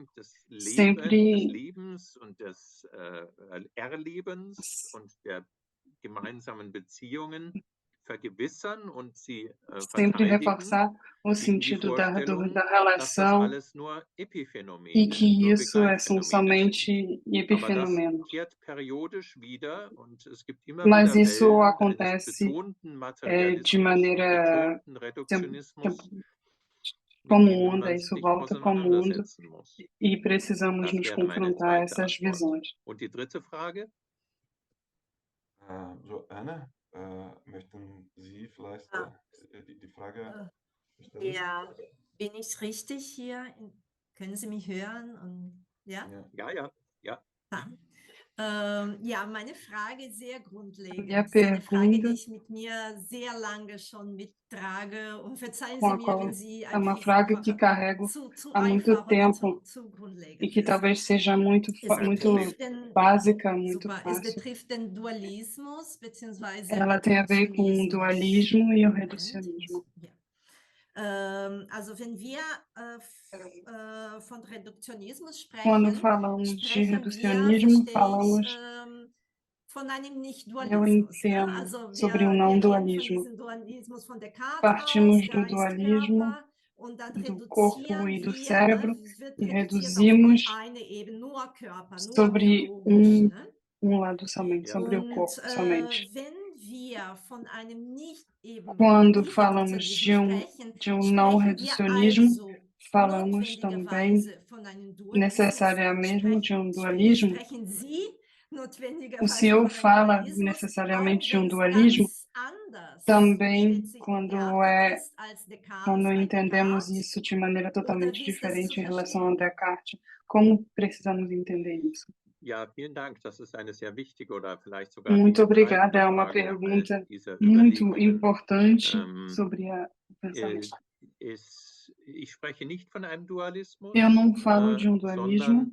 sempre vergewissern und sie sempre verteidigen reforçar o gegen die sentido Vorstellung, da dass das relação alles nur e Epiphänomene, que nur isso são Begleitphänomene sind. somente Aber das epifenomenos. kehrt periodisch wieder und es gibt immer Mas wieder isso Wellen eines acontece betonten de Materialismus und maneira betonten Reduktionismus, mit como denen onda, man isso sich volta como onda auseinandersetzen muss. e precisamos Das nos wäre meine confrontar a zweite essas Antwort. visões. Und die dritte Frage? So, Anna, möchten Sie vielleicht die Frage stellen? Ja, bin ich richtig hier? Können Sie mich hören? Und, ja? Ja. Ja, meine Frage ist sehr grundlegend. Minha Das ist eine Frage, die pergunta, ich mit mir sehr lange schon mittrage. Und verzeihen com Sie a mir, qual wenn sie é ein uma bisschen frage que einfach carrego zu há muito einfach oder tempo zu e grundlegend que ist. talvez seja muito Es muito betrifft den, básica, muito super, es fácil. betrifft den Dualismus bzw. Ela tem a ver com o dualismo e o Moment, reducionismo. ja. Also wenn wir von Reduktionismus Quando sprechen, falamos de sprechen wir, reducionismo, verstehe ich, falamos, von einem eu Nicht-Dualismus. Ne? entendo, Also sobre o wir não reden von dualismo. diesem Dualismus von Descartes Partimos aus, do Geist, dualismo Körper, und dann do corpo reduzieren e do wir, cérebro ne? Wird e reduziert auf die reduzimos eine Ebene, nur Körper, nur sobre biologisch. Ne? lado somente, sobre o Und corpo somente. wenn wir von einem Quando falamos Nicht-Reduktionismus sprechen, de não sprechen wir reducionismo, also falamos também notwendigerweise von einem Dualismus. necessariamente de dualismo. Sprechen Sie O notwendigerweise senhor von einem fala Dualismus, necessariamente auch de wenn es dualismo, ganz anders também schätze ich, quando bewertet ist als quando bei entendemos Descartes. isso de maneira totalmente wie ist das zu diferente em relação verstehen? a Descartes. Como precisamos entender isso? Ja, vielen Dank. Das ist eine sehr wichtige oder vielleicht sogar die Muito obrigada, entscheidende é uma Frage pergunta dieser muito Überlegungen. importante sobre o pensamento. Ich spreche nicht von einem Dualismus, Eu não falo de dualismo,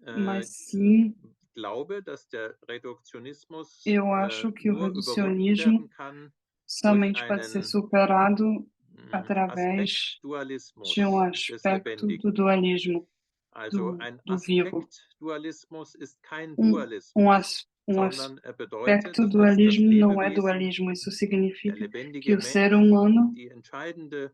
sondern mas sim, glaube, dass der Reduktionismus eu acho que o nur überwunden reducionismo werden kann somente pode ser superado através Aspektdualismus de des aspecto Lebendigen. do dualismo, Also ein do vivo. Aspektdualismus ist kein Um Dualismus, sondern er bedeutet, aspecto dass das dualismo não é Lebewesen, dualismo. Isso der significa que lebendige o ser Mensch, humano die entscheidende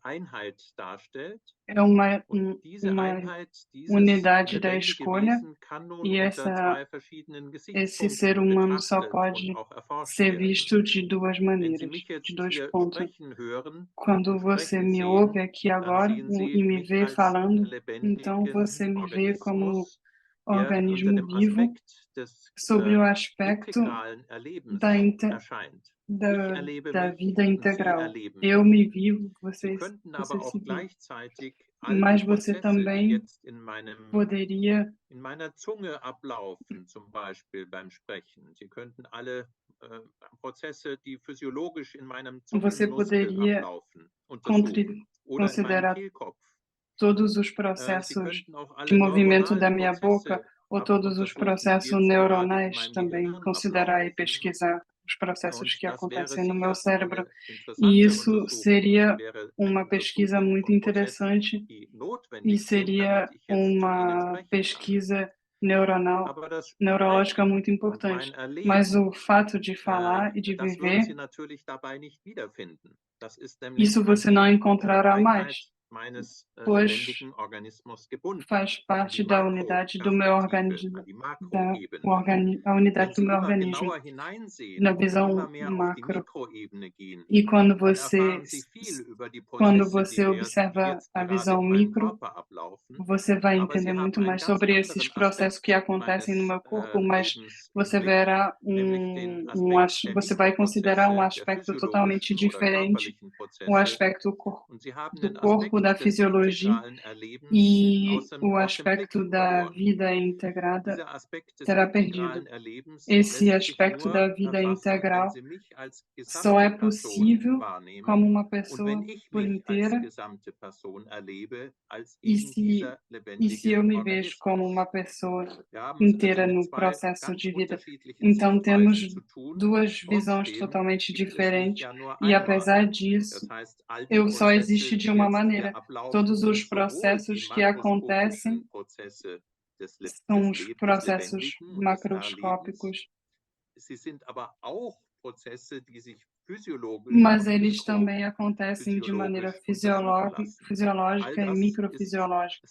Einheit darstellt. é uma Diese Einheit, dieses unidade da lebendige escolha, Wesen kann nun e unter zwei verschiedenen esse ser Gesichtspunkten humano só betrachtet pode und auch erforscht ser werden. visto de duas Wenn Sie maneiras, mich de jetzt dois hier pontos. sprechen hören Quando und você sprechen me sehen, ouve aqui dann agora sehen Sie e me mich vê als falando, então lebendigen você me vê como Organismus, der unter organismo dem vivo Aspekt des sobre o aspecto integralen Erlebens da, erscheint. Ich da, erlebe da mich vida und Sie integral. erleben Eu mich. me vivo, Sie vocês könnten aber auch se vivem. gleichzeitig all die Mas você Prozesse, die também jetzt poderia in meiner Zunge ablaufen, zum Beispiel beim Sprechen. Sie könnten alle Prozesse, die physiologisch in meinem Você Zungenmuskel poderia ablaufen, untersuchen. Oder in meinem considerar Kehlkopf. todos os Sie processos könnten auch de alle movimento da neuronalen minha boca Prozesse ou todos os untersuchen, die processos jetzt gerade in neuronais meinem também, Gehirn considerar e ablaufen. pesquisar os processos Und que das wäre acontecem no meu sicher cérebro. eine E interessante isso Untersuchung. seria Das wäre uma eine pesquisa Untersuchung muito von Prozessen, interessante die e notwendig sind, seria damit ich jetzt zu Ihnen uma sprechen kann. pesquisa neuronal, Aber das neurológica Sprechen muito und importante. mein Mas Erleben, o fato de falar e de das würden viver, Sie natürlich dabei nicht wiederfinden. Das ist nämlich isso an você não die encontrará mais, Einheit meines pois lebendigen Organismus gebunden, faz an parte die da unidade do meu Makroperspektive, organismo, an die a Makroebene. unidade Wenn do Sie meu immer organismo, genauer hineinsehen na und immer visão mehr auf die macro. Mikroebene gehen, E quando dann erfahren Sie viel über die Prozesse, die observa jetzt a gerade visão in meinem micro, Körper ablaufen. você vai Aber Sie entender haben muito einen mais ganz sobre esses anderen processos que Aspekt acontecem no meines meu corpo, mas Lebens im você Blick, verá nämlich den Aspekt der você vai considerar Mikroprozesse, der aspecto totalmente physiologischen oder diferente, körperlichen o Prozesse. aspecto Und Sie haben do den corpo, da Aspekt des fisiologia integralen Erlebens e aus o dem Blick aspecto da verloren. vida integrada Dieser Aspekt des será perdido. integralen Erlebens Esse lässt sich aspecto da nur vida erfassen, wenn integral Sie mich als só é gesamte Person possível wahrnehmen como uma und pessoa wenn ich por mich als inteira. gesamte Person erlebe, als E eben dieser se lebendige eu me vejo como Organismus. uma pessoa Wir haben es also inteira mit no zwei processo ganz de vida, unterschiedlichen então temos Sichtweisen zu tun. duas visões Trotzdem totalmente gibt es mich diferentes ja nur e, einmal. apesar disso, Das heißt, all die eu só Prozesse, existe de die uma jetzt hier maneira. ablaufen, Todos sind os sowohl die processos que acontecem makroskopischen Prozesse des são os processos Lebendigen und des Erlebens, macroscópicos sie sind aber auch Prozesse, die sich physiologisch Mas und eles também acontecem de maneira mikrophysiologisch untersuchen lassen. fisiológica e Das microfisiológica.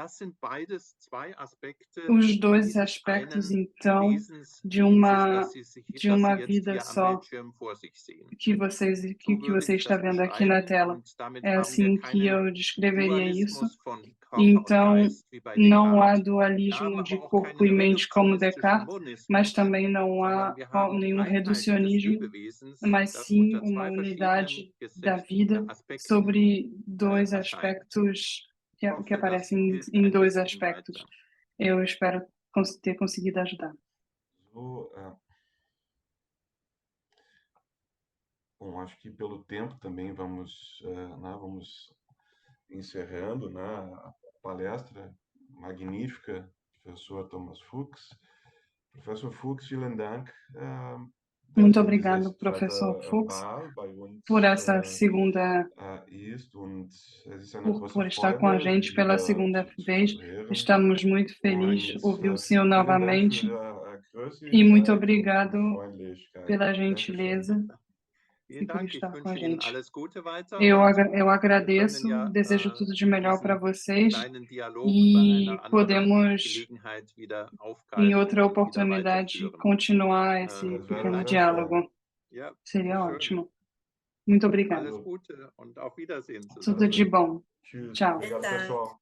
sind beides zwei Aspekte Os dois dieses aspectos, einen então, Wesens, de uma das Sie vida jetzt hier am só Bildschirm vor sich sehen. que você würde ich está das vendo aqui na beschreiben tela. und damit É haben wir assim que keinen eu descreveria isso. Dualismus von Körper und Então, Geist wie bei não há Descartes. Wir dualismo haben de aber auch corpo keinen e mente como reduktionistischen Descartes, mas Monismus, também não há sondern wir haben die nenhum Einheit des reducionismo, Lebewesens, mas das sim unter uma zwei unidade verschiedenen da vida Aspekten sobre dois erscheint. aspectos que Ich hoffe, das aparecem hilft em ein dois bisschen aspectos. weiter. Eu espero ter conseguido ajudar. So, bom, acho que pelo tempo também vamos encerrando, né, a palestra magnífica, professor Thomas Fuchs. Professor Fuchs, vielen Dank. Muito obrigado, professor Fuchs, por essa segunda, por estar com a gente pela segunda vez. Estamos muito felizes de ouvir o senhor novamente e muito obrigado pela gentileza e por estar com a gente. Eu agradeço, desejo tudo de melhor para vocês e podemos, em outra oportunidade, continuar esse pequeno diálogo. Seria ótimo. Muito obrigada. Tudo de bom. Tchau. Obrigado, pessoal.